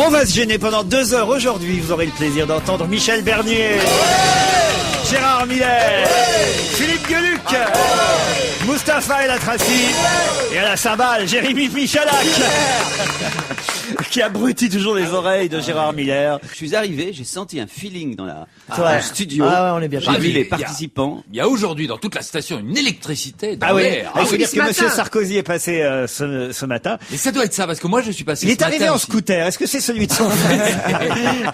On va se gêner pendant 2 heures aujourd'hui. Vous aurez le plaisir d'entendre Michel Bernier, Gérard Miller, Philippe Gueluc, Mustapha El Atrassi et à la cymbale, Jérémy Michalak, qui abrutit toujours les oreilles de Gérard Miller. Je suis arrivé, j'ai senti un feeling dans Ouais. le studio. Ah ouais, on est bien. J'ai vu il y les a- participants. Il y a aujourd'hui dans toute la station une électricité dans Ah oui, l'air. il faut dire ce que Monsieur matin. Sarkozy est passé ce matin. Et ça doit être ça, parce que moi je suis passé Il ce est arrivé matin en aussi. scooter. Est-ce que c'est celui de son frère?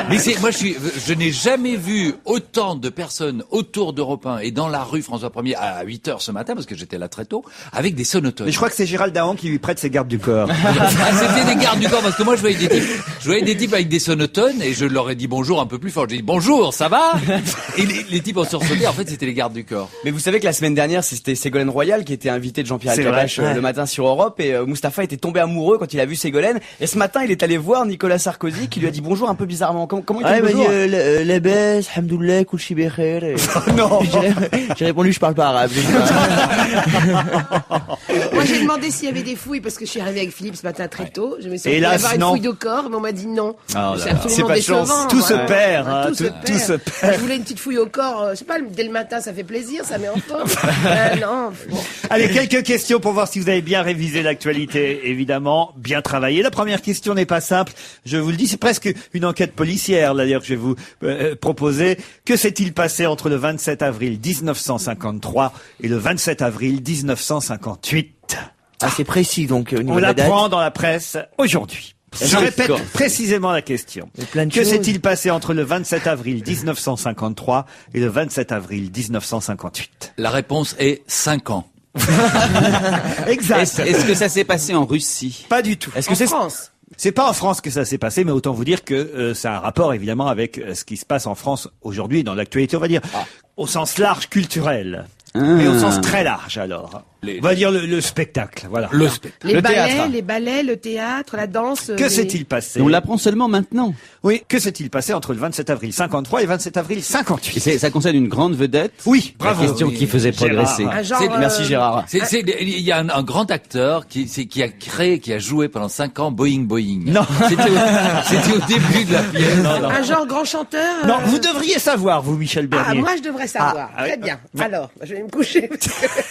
Mais moi je n'ai jamais vu autant de personnes autour d'Europe 1 et dans la rue François 1er à 8h ce matin, parce que j'étais là très tôt, avec des sonotones. Mais je crois que c'est Gérald Dahan qui lui prête ses gardes du corps. Ah, c'était des gardes du corps, parce que moi je voyais des types avec des sonotones et je leur ai dit bonjour un peu plus fort. J'ai dit bonjour, ça va? Et les types ont sursauté, en fait c'était les gardes du corps. Mais vous savez que la semaine dernière, c'était Ségolène Royal qui était invitée de Jean-Pierre C'est Elkabbach vrai. le matin sur Europe et Mustapha était tombé amoureux quand il a vu Ségolène et ce matin il est allé voir Nicolas Sarkozy qui lui a dit bonjour un peu bizarrement. Comment il dit bonjour? Les baisses, hamdoullah, kulchi bekhair. Non. J'ai répondu je parle pas arabe. Moi, j'ai demandé s'il y avait des fouilles parce que je suis arrivée avec Philippe ce matin très tôt. Je me suis dit Hélas, avoir une non. fouille de corps, mais on m'a dit non. Oh là C'est là. absolument C'est pas de chance. décevant. Tout se Voilà. perd, hein, Tout se tout se perd. Je voulais une petite fouille au corps, je sais pas, dès le matin, ça fait plaisir, ça met en forme. Non. Bon. Allez, quelques questions pour voir si vous avez bien révisé l'actualité, évidemment, bien travaillé. La première question n'est pas simple, je vous le dis, c'est presque une enquête policière, d'ailleurs, que je vais vous proposer. Que s'est-il passé entre le 27 avril 1953 et le 27 avril 1958? Ah c'est précis donc au niveau On de la date. l'apprend dans la presse aujourd'hui. Je répète précisément la question. plein de Que choses. s'est-il passé entre le 27 avril 1953 et le 27 avril 1958? La réponse est 5 ans. Exact. Est-ce que ça s'est passé en Russie? Pas du tout. Est-ce que En c'est France. C'est pas en France que ça s'est passé, mais autant vous dire que ça a un rapport évidemment avec ce qui se passe en France aujourd'hui dans l'actualité, on va dire, au sens large culturel. Et au sens très large alors. On va dire le spectacle, voilà. Le spectacle. Les ballets, le théâtre, la danse. Que s'est-il passé? On l'apprend seulement maintenant. Oui, que s'est-il passé entre le 27 avril 53 et le 27 avril 58? Ça concerne une grande vedette. Oui, La bravo. question qui faisait progresser. Un genre, Merci Gérard. Il y a un grand acteur qui a joué pendant 5 ans Boeing. Non. C'était au début de la pièce. Un genre grand chanteur. Non, vous devriez savoir, vous, Michel Ah, Bernier. moi, je devrais savoir. Ah, Très oui. bien. Alors, je vais me coucher.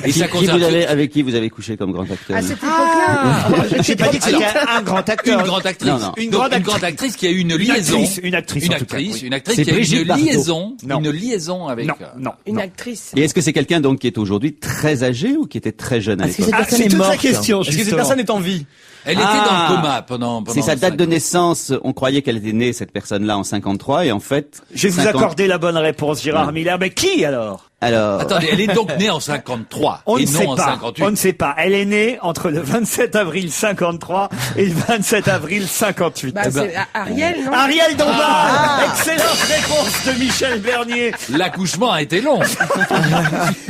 Et ça concerne Avec qui vous avez couché comme grand acteur? À cette époque-là. J'ai pas dit que c'était un grand acteur. une grande actrice. Non, non. Une Donc, grande actrice qui a eu une liaison. Une actrice, en tout cas, oui. Une actrice C'est qui a eu Brigitte une Bardot. liaison. Non. Une liaison avec. Non. Une actrice. Et est-ce que c'est quelqu'un donc qui est aujourd'hui très âgé ou qui était très jeune à Est-ce que l'époque? cette personne c'est est toute la morte? question, Est-ce que cette justement. personne est en vie? Elle était dans le coma pendant C'est sa date 5 de ans. naissance. On croyait qu'elle était née, cette personne-là, en 53, et en fait... Je vais vous 50 accorder la bonne réponse, Gérard Ouais. Miller. Mais qui alors? Alors... Attendez, elle est donc née en 53 On et ne non sait en pas. 58. On ne sait pas. Elle est née entre le 27 avril 53 et le 27 avril 58. Bah, c'est Ariel, non? Ariel Dombal. Excellente réponse de Michel Bernier. L'accouchement a été long.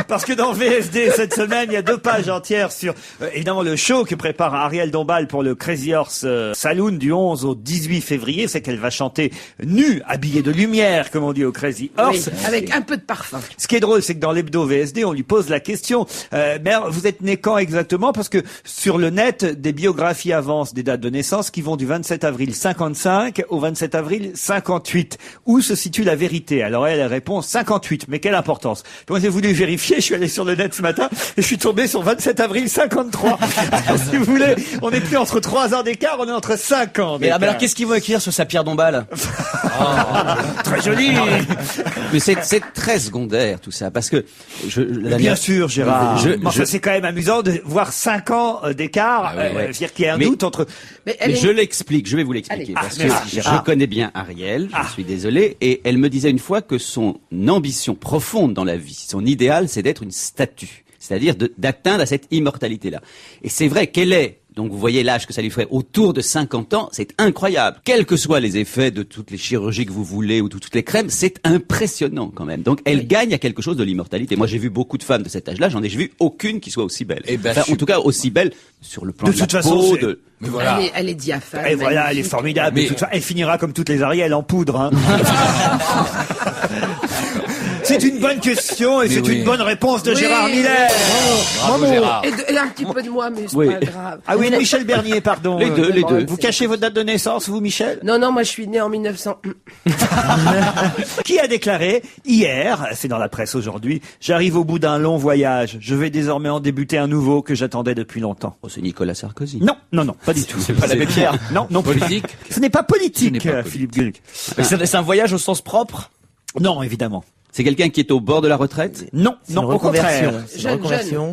Parce que dans VSD, cette semaine, il y a 2 pages entières sur, évidemment, le show que prépare Ariel Dombal pour le Crazy Horse Saloon du 11 au 18 février. C'est qu'elle va chanter nue, habillée de lumière, comme on dit au Crazy Horse. Oui, avec un peu de parfum. Ce qui est drôle, c'est que dans l'hebdo VSD, on lui pose la question, mère, vous êtes né quand exactement? Parce que sur le net, des biographies avancent des dates de naissance qui vont du 27 avril 55 au 27 avril 58. Où se situe la vérité? Alors elle répond 58. Mais quelle importance? Moi, j'ai voulu vérifier, je suis allé sur le net ce matin et je suis tombé sur 27 avril 53. Alors, si vous voulez, on n'est plus entre 3 ans d'écart, on est entre 5 ans Mais d'écart. alors qu'est-ce qu'ils vont écrire sur sa pierre Dombal? Très joli. Mais c'est très secondaire, tout ça, parce que... Bien sûr, Gérard. Je- Enfin, c'est quand même amusant de voir 5 ans d'écart. Ah ouais, ouais. C'est-à-dire qu'il y a un Mais- doute entre... Mais elle Mais est... je l'explique, je vais vous l'expliquer, Allez. parce Ah, que merci, je Gérard. connais bien Ariel, je suis désolé, et elle me disait une fois que son ambition profonde dans la vie, son idéal, c'est d'être une statue, c'est-à-dire d'atteindre à cette immortalité-là. Et c'est vrai qu'elle est, donc vous voyez l'âge que ça lui ferait, autour de 50 ans, c'est incroyable. Quels que soient les effets de toutes les chirurgies que vous voulez ou de toutes les crèmes, c'est impressionnant quand même. Donc elle gagne à quelque chose de l'immortalité. Moi j'ai vu beaucoup de femmes de cet âge-là, j'en ai vu aucune qui soit aussi belle. Eh ben, Enfin, je suis- en tout cas aussi belle sur le plan De de, la toute façon, peau, c'est- de... Mais voilà. Elle est diaphane. Et voilà, elle est magnifique. formidable. Mais- De toute façon, elle finira comme toutes les Ariel en poudre. Hein. C'est une bonne question et c'est une bonne réponse de Gérard Miller. Bravo, Gérard. Et un petit peu de moi, mais c'est Oui. pas grave. Ah oui, Michel Bernier, pardon. Les deux. Vous cachez votre date de naissance, vous, Michel? Non, moi je suis né en 1900. Qui a déclaré hier, c'est dans la presse aujourd'hui, j'arrive au bout d'un long voyage. Je vais désormais en débuter un nouveau que j'attendais depuis longtemps. Oh, c'est Nicolas Sarkozy. Non, pas du tout. C'est pas l'abbé Pierre. Non, non. Politique. Ce n'est pas politique, Ce n'est pas politique. Philippe Gueluc. C'est un voyage au sens propre. Non, évidemment. C'est quelqu'un qui est au bord de la retraite? Non, au contraire. Jeune.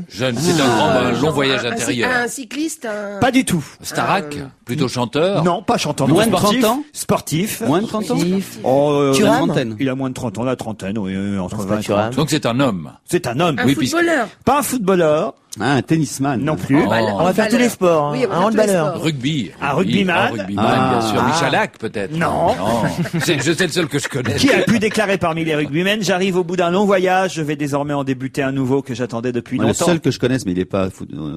Jeune, c'est un long voyage intérieur. Un cycliste, Pas du tout. Starac, plutôt chanteur. Non, pas chanteur. Moins de Sportif. 30 ans? Sportif. Moins de 30 ans? Oh, Thuram? la Trentaine. Il a moins de 30 ans, la trentaine, oui, entre 20 et 30. Donc c'est un homme. C'est un homme. un Oui, footballeur. Pas un footballeur, Ah, un tennisman. non plus. Oh. On va faire tous les sports, Oui, on va faire tous les sports. Rugby. Un rugbyman. Bien sûr. Michalak, peut-être. Non. C'est le seul que je connais. Qui a pu déclarer parmi les rugbymen, j'arrive au bout d'un long voyage, je vais désormais en débuter un nouveau que j'attendais depuis Moi, le longtemps. seul que je connaisse, mais il est pas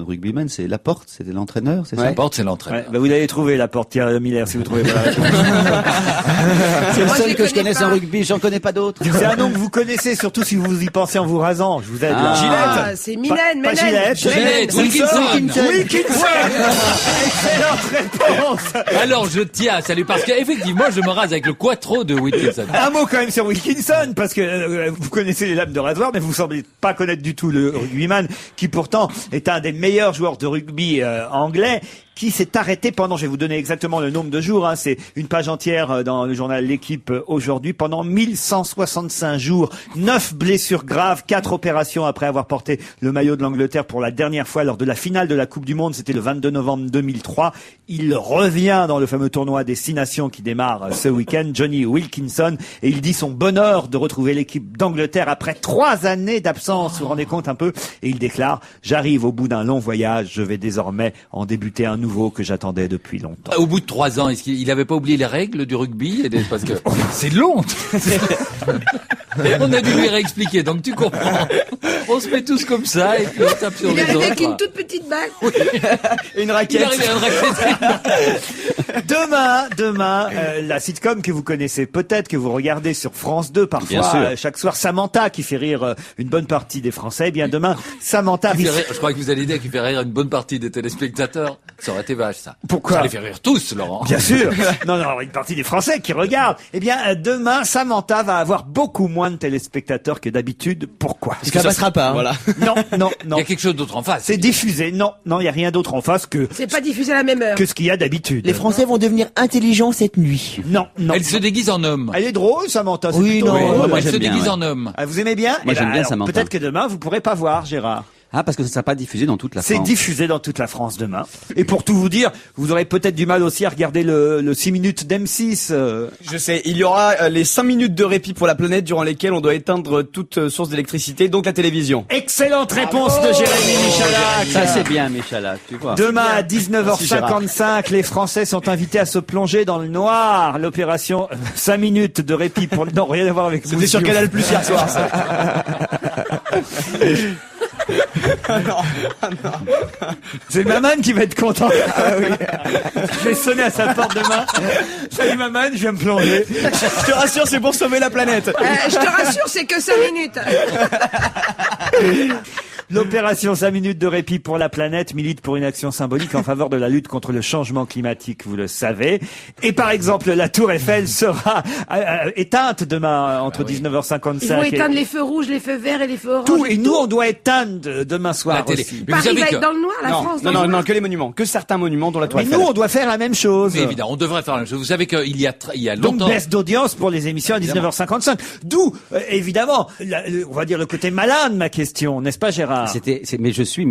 rugbyman, c'est Laporte, c'était l'entraîneur, c'est ça? Porte, c'est Ouais, l'entraîneur. bah vous l'avez trouvé, la porte Thierry Miller, si vous trouvez pas la réponse. C'est le Moi, je seul les que je connais connaisse pas. en rugby, j'en connais pas d'autres. C'est un nom que vous connaissez, surtout si vous y pensez en vous rasant. Je vous aide. là. Ah, c'est Mylène, Pas Gillette. Gillette, Wilkinson. Wilkinson. Excellente réponse. Alors je tiens à saluer parce qu'effectivement je me rase avec le quattro de Wilkinson. Un mot quand même sur Wilkinson, parce que vous connaissez les lames de rasoir, mais vous semblez pas connaître du tout le rugbyman, qui pourtant est un des meilleurs joueurs de rugby anglais, qui s'est arrêté pendant, je vais vous donner exactement le nombre de jours, hein, c'est une page entière dans le journal L'Équipe aujourd'hui, pendant 1165 jours, 9 blessures graves, 4 opérations après avoir porté le maillot de l'Angleterre pour la dernière fois lors de la finale de la Coupe du Monde, c'était le 22 novembre 2003. Il revient dans le fameux tournoi des 6 nations qui démarre ce week-end, Johnny Wilkinson, et il dit son bonheur de retrouver l'équipe d'Angleterre après 3 années d'absence, vous vous rendez compte un peu, et il déclare, j'arrive au bout d'un long voyage, je vais désormais en débuter un nouveau que j'attendais depuis longtemps. Au bout de 3 ans, est-ce qu'il avait pas oublié les règles du rugby? Parce que c'est long. On a dû lui réexpliquer, donc tu comprends. On se met tous comme ça et puis on tape sur Il est les arrivé avec une autres. toute petite bague. Et une Il raquette. arrive à une raquette. Demain, la sitcom que vous connaissez peut-être, que vous regardez sur France 2 Bien parfois, sûr. chaque soir, Samantha, qui fait rire une bonne partie des Français. Eh bien, demain, Samantha... Qui fait rire- je crois que vous allez dire qu'il fait rire une bonne partie des téléspectateurs. Ça aurait été vache, ça. Pourquoi Ça les fait rire tous, Laurent. Bien sûr. Non, une partie des Français qui regardent. Eh bien, demain, Samantha va avoir beaucoup moins de téléspectateurs que d'habitude. Pourquoi? Parce que ça passera pas. Hein. Voilà. Non. Il y a quelque chose d'autre en face. C'est diffusé. Non, il y a rien d'autre en face que C'est pas diffusé à la même heure. ce qu'il y a d'habitude. Les Français vont devenir intelligents cette nuit. Non. Elle se déguise en homme. Elle est drôle, Samantha. c'est Oui, plutôt non, drôle. moi, Elle j'aime se bien, déguise ouais. en homme. Ah, vous aimez bien? Moi, Eh j'aime ben, bien alors, Samantha. Peut-être que demain, vous pourrez pas voir, Gérard. Ah, parce que ça ne sera pas diffusé dans toute la C'est France. diffusé dans toute la France demain. Et pour tout vous dire, vous aurez peut-être du mal aussi à regarder le 6 minutes d'M6. Je sais, il y aura les 5 minutes de répit pour la planète durant lesquelles on doit éteindre toute source d'électricité, donc la télévision. Excellente réponse de Jérémy Michalak. Ça, c'est bien, Michalak, tu vois. Demain à Merci, 19h55, les Français sont invités à se plonger dans le noir. L'opération 5 minutes de répit pour... Non, rien à voir avec C'était sur Canal Plus hier soir, ça. C'est Maman qui va être content. Je vais sonner à sa porte demain. Salut Maman, je viens me plonger. Je te rassure, c'est pour sauver la planète. Je te rassure, c'est que 5 minutes. L'opération 5 minutes de répit pour la planète milite pour une action symbolique en faveur de la lutte contre le changement climatique, vous le savez. Et par exemple, la Tour Eiffel sera éteinte demain entre 19h55 Ils vont et éteindre les feux rouges, les feux verts et les feux oranges. tout. Et nous, on doit éteindre demain soir La télé. aussi. Mais vous Paris savez va que... être dans le noir, la France dans le noir. Non, que les monuments, que certains monuments dont la Tour Mais Eiffel. nous, on doit faire la même chose. Mais évidemment, on devrait faire la même chose. Vous savez qu'il y a Donc longtemps... baisse d'audience pour les émissions à 19h55. D'où, évidemment, on va dire le côté malin de ma question, n'est-ce pas Gérard? Mais je suis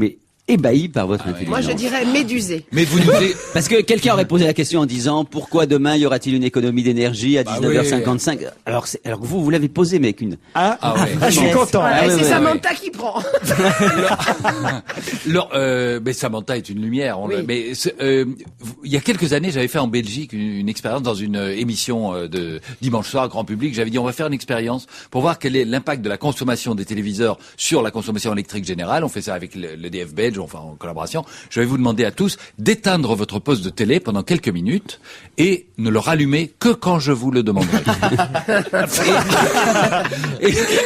ébahi par votre intelligence. Moi, je dirais médusé. Mais vous nous... Parce que quelqu'un aurait posé la question en disant pourquoi demain y aura-t-il une économie d'énergie à 19h55 Alors que vous l'avez posé, mais avec une... Ah, Ah ouais. je suis content. Voilà, Ah et ouais, c'est ouais, Samantha qui prend. mais Samantha est une lumière. Oui. Mais il y a quelques années, j'avais fait en Belgique une expérience dans une émission de dimanche soir grand public. J'avais dit on va faire une expérience pour voir quel est l'impact de la consommation des téléviseurs sur la consommation électrique générale. On fait ça avec le DF belge, belge, enfin en collaboration, je vais vous demander à tous d'éteindre votre poste de télé pendant quelques minutes et ne le rallumer que quand je vous le demanderai.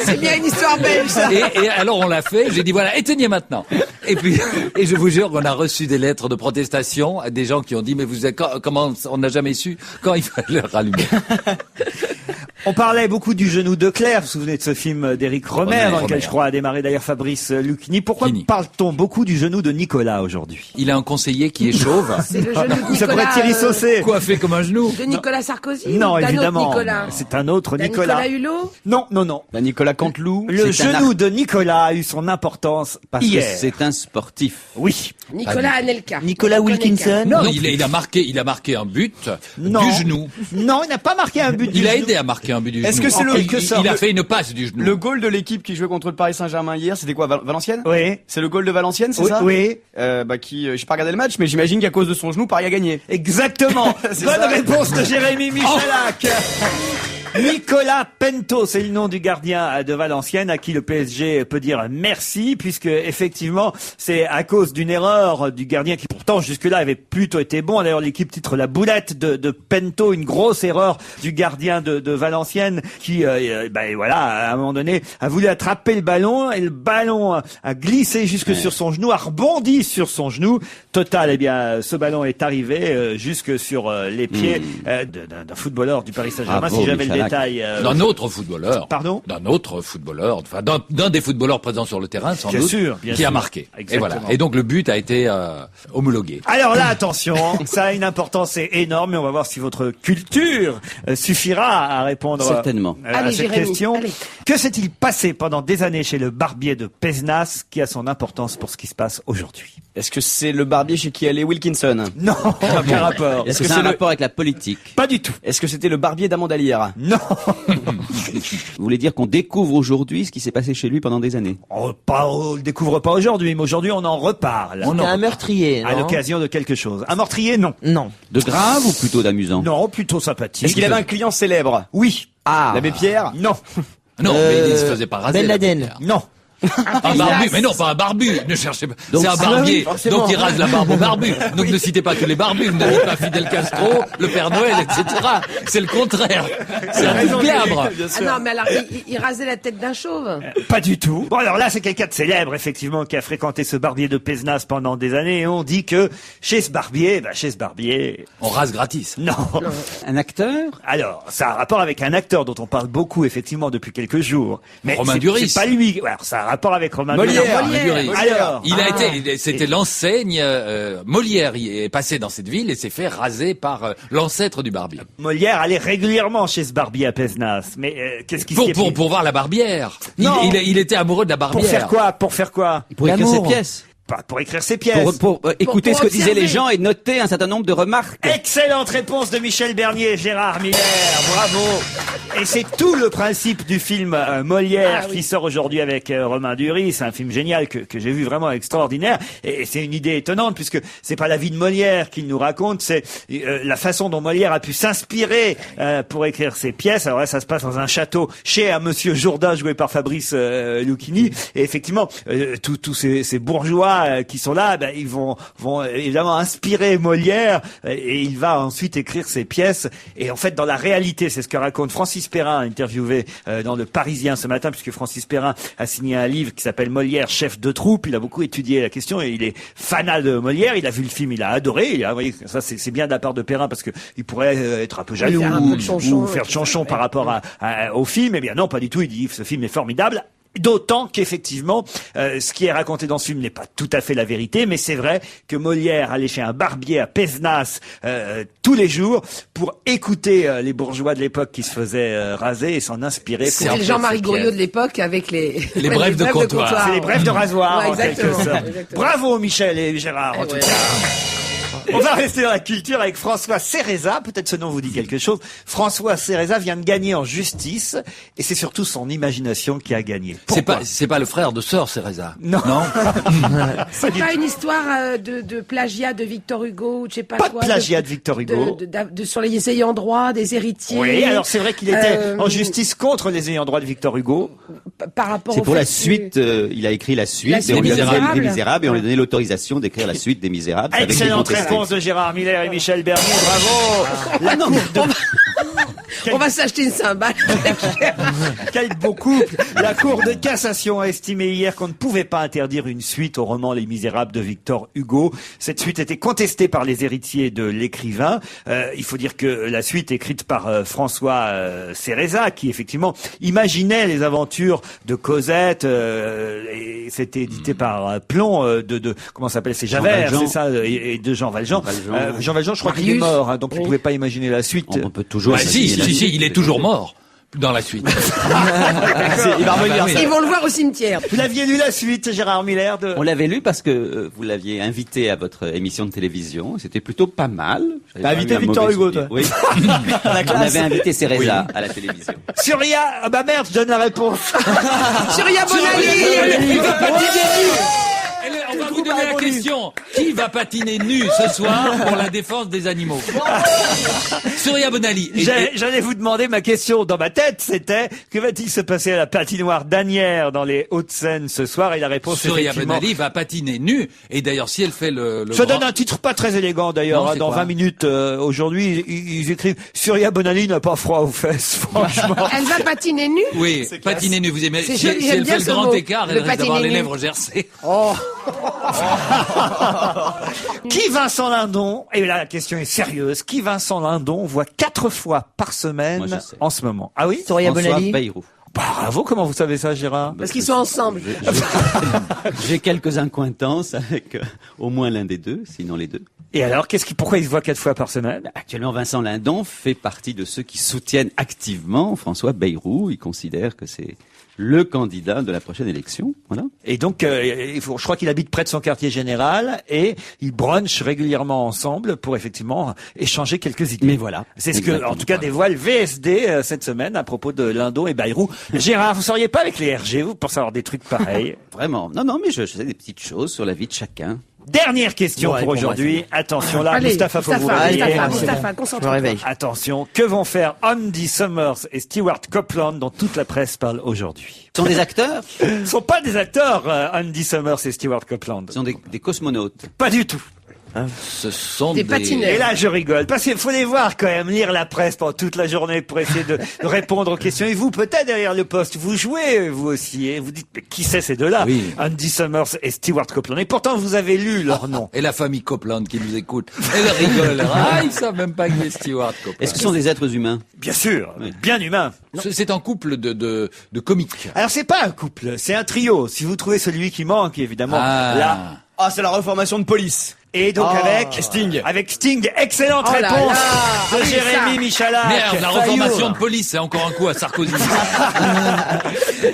C'est bien une histoire belge, ça. Et alors on l'a fait, j'ai dit voilà, éteignez maintenant. Et puis, et je vous jure qu'on a reçu des lettres de protestation à des gens qui ont dit mais comment on n'a jamais su quand il fallait le rallumer. On parlait beaucoup du genou de Claire, vous vous souvenez de ce film d'Éric Romer, dans lequel je crois a démarré d'ailleurs Fabrice Lucchini. Pourquoi parle-t-on beaucoup du genou de Nicolas aujourd'hui? Il a un conseiller qui est chauve. C'est le genou de Nicolas. Ça pourrait être Thierry Saucé. Coiffé comme un genou. De Nicolas Sarkozy? Non, ou d'un évidemment. autre Nicolas? C'est un autre D'un Nicolas. Nicolas Hulot? Non. Nicolas Canteloup. Le genou de Nicolas a eu son importance Parce hier. que c'est un sportif. Oui. Nicolas Anelka. Nicolas Wilkinson. Non, il a marqué un but Non. du genou. Non, il n'a pas marqué un but du Il a genou. aidé à marquer un but du genou. Est-ce que c'est il a fait une passe du genou. Le goal de l'équipe qui jouait contre le Paris Saint-Germain hier, c'était quoi, Valenciennes? Oui. C'est le goal de Valenciennes, c'est Oui, ça? oui. J'ai pas regardé le match, mais j'imagine qu'à cause de son genou, Paris a gagné. Exactement. C'est Bonne ça. réponse de Jérémy Michalak. Nicolas Pento, c'est le nom du gardien de Valenciennes à qui le PSG peut dire merci, puisque effectivement c'est à cause d'une erreur du gardien qui pourtant jusque-là avait plutôt été bon. D'ailleurs l'équipe titre la boulette de Pento, une grosse erreur du gardien de Valenciennes qui voilà, à un moment donné a voulu attraper le ballon et le ballon a glissé jusque sur son genou, a rebondi sur son genou. Total, ce ballon est arrivé jusque sur les pieds d'un footballeur du Paris Saint-Germain. Bravo, Si j'avais le Michalak. détail. D'un autre footballeur. Pardon? D'un autre footballeur, enfin d'un des footballeurs présents sur le terrain, sans Bien doute, sûr, bien qui a sûr. marqué. Exactement. Et voilà. Et donc le but a été homologué. Alors là, attention, ça a une importance énorme, mais on va voir si votre culture suffira à répondre Certainement. à Allez, cette Jérémy, question. allez. Que s'est-il passé pendant des années chez le barbier de Pézenas qui a son importance pour ce qui se passe aujourd'hui? Est-ce que c'est le barbier chez qui allait Wilkinson? Non, aucun rapport. Est-ce que c'est un rapport avec la politique? Pas du tout. Est-ce que c'était le barbier d'Amandalière? Non. Vous voulez dire qu'on découvre aujourd'hui ce qui s'est passé chez lui pendant des années? On le découvre pas aujourd'hui, mais aujourd'hui on en reparle. C'était un meurtrier, À non? l'occasion de quelque chose. Un meurtrier, non. Non. De grave ou plutôt d'amusant? Non, plutôt sympathique. Est-ce qu'il avait un client célèbre? Oui. L'abbé Pierre? Non. Non, mais il se faisait pas raser. Ben Laden. Non. Un barbu, mais non, pas un barbu. Ne cherchez pas. Donc, C'est un ah barbier. oui, forcément. Donc il rase la barbe au barbu. Donc ne citez pas tous les barbus. Vous n'avez pas Fidel Castro, le Père Noël, etc. C'est le contraire. C'est un raison, glabre. Ah non, mais alors, il rasait la tête d'un chauve. Pas du tout. Bon, alors là, c'est quelqu'un de célèbre, effectivement, qui a fréquenté ce barbier de Pézenas pendant des années. Et on dit que chez ce barbier, On rase gratis. non. Un acteur? Alors, ça a un rapport avec un acteur dont on parle beaucoup, effectivement, depuis quelques jours. Mais Romain c'est- Duris. C'est pas lui. Alors, ça a un rapport avec Romain Molière. Duris. Duris. Alors, Il a été, c'était l'enseigne, Molière il est passé dans cette ville et s'est fait raser par l'ancêtre du barbier. Molière allait régulièrement chez ce barbier à Pézenas. Mais qu'est-ce qui s'est Pour voir la barbière. Non. Il était amoureux de la barbière. Pour faire quoi? Pour faire quoi? Pour écrire ses L'amour. pièces? Pas pour écrire ses pièces. Pour écouter pour ce que disaient observer. les gens et noter un certain nombre de remarques? Excellente réponse de Michel Bernier, Gérard Miller, bravo. Et c'est tout le principe du film Molière Ah oui. qui sort aujourd'hui avec Romain Duris. C'est un film génial que j'ai vu, vraiment extraordinaire. Et c'est une idée étonnante puisque c'est pas la vie de Molière qu'il nous raconte, c'est la façon dont Molière a pu s'inspirer pour écrire ses pièces. Alors là, ça se passe dans un château chez un monsieur Jourdain joué par Fabrice Lucchini. Et effectivement, tous ces bourgeois qui sont là, ils vont évidemment inspirer Molière et il va ensuite écrire ses pièces. Et en fait, dans la réalité, c'est ce que raconte Francis Perrin, interviewé dans Le Parisien ce matin, puisque Francis Perrin a signé un livre qui s'appelle Molière, chef de troupe. Il a beaucoup étudié la question et il est fanat de Molière. Il a vu le film, il a adoré. Vous voyez, ça c'est bien de la part de Perrin parce que il pourrait être un peu jaloux faire un peu de chonchon, ou faire de chonchon par rapport au film. Eh bien non, pas du tout. Il dit que ce film est formidable. D'autant qu'effectivement, ce qui est raconté dans ce film n'est pas tout à fait la vérité, mais c'est vrai que Molière allait chez un barbier à Pézenas tous les jours pour écouter les bourgeois de l'époque qui se faisaient raser et s'en inspirer. pour C'est écrire le Jean-Marie ses Goriot pièces. de l'époque avec les brèves de comptoir. C'est les brèves de rasoir, Ouais, en quelque exactement, sorte. exactement. Bravo Michel et Gérard, en tout Ouais. cas. On va rester dans la culture avec François Cereza. Peut-être ce nom vous dit quelque chose. François Cereza vient de gagner en justice et c'est surtout son imagination qui a gagné. C'est pas le frère de Sœur Cereza. Non. C'est pas une histoire de plagiat de Victor Hugo ou je sais pas quoi. Pas de plagiat de Victor Hugo. Sur les ayants droit, des héritiers. Oui, alors c'est vrai qu'il était en justice contre les ayants droit de Victor Hugo. Par rapport C'est au pour fait la suite, il a écrit la suite, La suite et on lui a des donné Misérables. Les Misérables, et on lui a donné l'autorisation d'écrire la suite des Misérables. avec des Excellente contestés. réponse de Gérard Miller et Michel Bernier. Bravo. La cour de... On va s'acheter une cymbale. Quel beau couple. La Cour de cassation a estimé hier qu'on ne pouvait pas interdire une suite au roman Les Misérables de Victor Hugo. Cette suite était contestée par les héritiers de l'écrivain. Il faut dire que la suite écrite par François Cereza, qui effectivement imaginait les aventures de Cosette, et c'était édité par Plon, de comment s'appelle, c'est Javert, Valjean. c'est ça, et de Jean Valjean. Jean Valjean, je crois qu'il est Marius. mort, hein, donc il ne pouvait pas imaginer la suite. On peut toujours... Ouais, si, il est toujours mort dans la suite. Il va revenir. Ils vont le voir au cimetière. Vous l'aviez lu la suite, Gérard Miller de... On l'avait lu parce que vous l'aviez invité à votre émission de télévision. C'était plutôt pas mal. J'avais T'as pas invité eu un Victor mauvais Hugo, souvenir. toi. Oui. On avait invité Cereza à la télévision. Surya, ah bah merde, je donne la réponse. Surya Bonali. Il va patiner nu. On va vous donner la question. Qui va patiner nu ce soir pour la défense des animaux? Surya Bonali. J'allais vous demander, ma question dans ma tête, c'était que va-t-il se passer à la patinoire d'Asnières dans les Hauts-de-Seine ce soir? Et la réponse Surya effectivement... Bonali va patiner nu. Et d'ailleurs, si elle fait le Ça grand- donne un titre pas très élégant d'ailleurs. Non, Hein, c'est dans quoi 20 minutes aujourd'hui, ils écrivent Surya Bonali n'a pas froid aux fesses. Franchement. Elle va patiner nue. Oui, patiner nu. Vous aimez, C'est si, joli, si j'aime elle bien fait le ce grand mot, écart, le elle risque d'avoir patiner les nu. lèvres gercées. Qui Vincent Lindon, et là la question est sérieuse, qui Vincent Lindon voit 4 fois par Moi, semaine je sais. en ce moment? Ah oui? Surya François Bonali. Bayrou. Bravo, comment vous savez ça, Gérard? Parce qu'ils sont ensemble. J'ai quelques accointances avec au moins l'un des deux, sinon les deux. Et alors, pourquoi il se voit 4 fois par semaine? Actuellement, Vincent Lindon fait partie de ceux qui soutiennent activement François Bayrou. Il considère que c'est le candidat de la prochaine élection. Voilà. Et donc, je crois qu'il habite près de son quartier général et ils brunchent régulièrement ensemble pour effectivement échanger quelques idées. Mais voilà. C'est ce que, Exactement. en tout cas, dévoile VSD cette semaine à propos de Lindon et Bayrou. Gérard, vous seriez pas avec les RG, vous, pour savoir des trucs pareils? Vraiment. Non, mais je sais des petites choses sur la vie de chacun. Dernière question Ouais, pour pour moi, aujourd'hui. Attention là, Allez, Mustapha, faut vous réveiller. Mustapha, Je me concentre-toi. réveille. Attention, que vont faire Andy Summers et Stewart Copeland dont toute la presse parle aujourd'hui? Ce sont des acteurs, Ce ne sont pas des acteurs, Andy Summers et Stewart Copeland. ce sont des cosmonautes. Pas du tout. Ce sont Des patineurs. Et là, je rigole. Parce qu'il faut les voir quand même, lire la presse pendant toute la journée pour essayer de répondre aux questions. Et vous, peut-être derrière le poste, vous jouez, vous aussi, et vous dites, mais qui c'est ces deux-là? Oui. Andy Summers et Stewart Copeland. Et pourtant, vous avez lu leur nom. Et la famille Copeland qui nous écoute. Elle rigole. Ah, ils savent même pas que c'est Stewart Copeland. Est-ce que ce sont des êtres humains? Bien sûr. Oui. Bien humain. C'est un couple de comiques. Alors, c'est pas un couple, c'est un trio. Si vous trouvez celui qui manque, évidemment, là. Ah, c'est la reformation de police. Et donc avec Sting. Avec Sting, excellente Oh là réponse là. de Oui, Jérémy ça. Michalak. Merde, la reformation de police, c'est encore un coup à Sarkozy.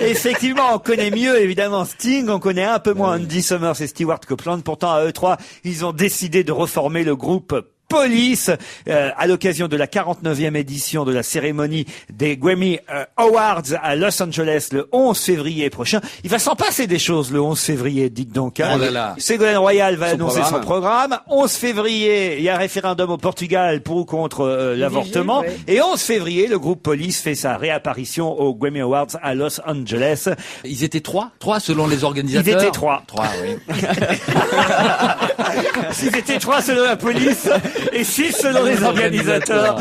Effectivement, on connaît mieux évidemment Sting, on connaît un peu moins Andy Summers et Stewart Copeland. Pourtant, à eux trois, ils ont décidé de reformer le groupe Police à l'occasion de la 49e édition de la cérémonie des Grammy Awards à Los Angeles le 11 février prochain. Il va s'en passer des choses le 11 février, dites donc. Hein. Oh là là. Ségolène Royal va Son annoncer programme. son programme. 11 février, il y a un référendum au Portugal pour ou contre l'avortement. ouais. Et 11 février, le groupe Police fait sa réapparition aux Grammy Awards à Los Angeles. Ils étaient trois selon les organisateurs. Ils étaient trois. Trois, oui. S'ils étaient 3 selon la police et 6 selon les organisateurs.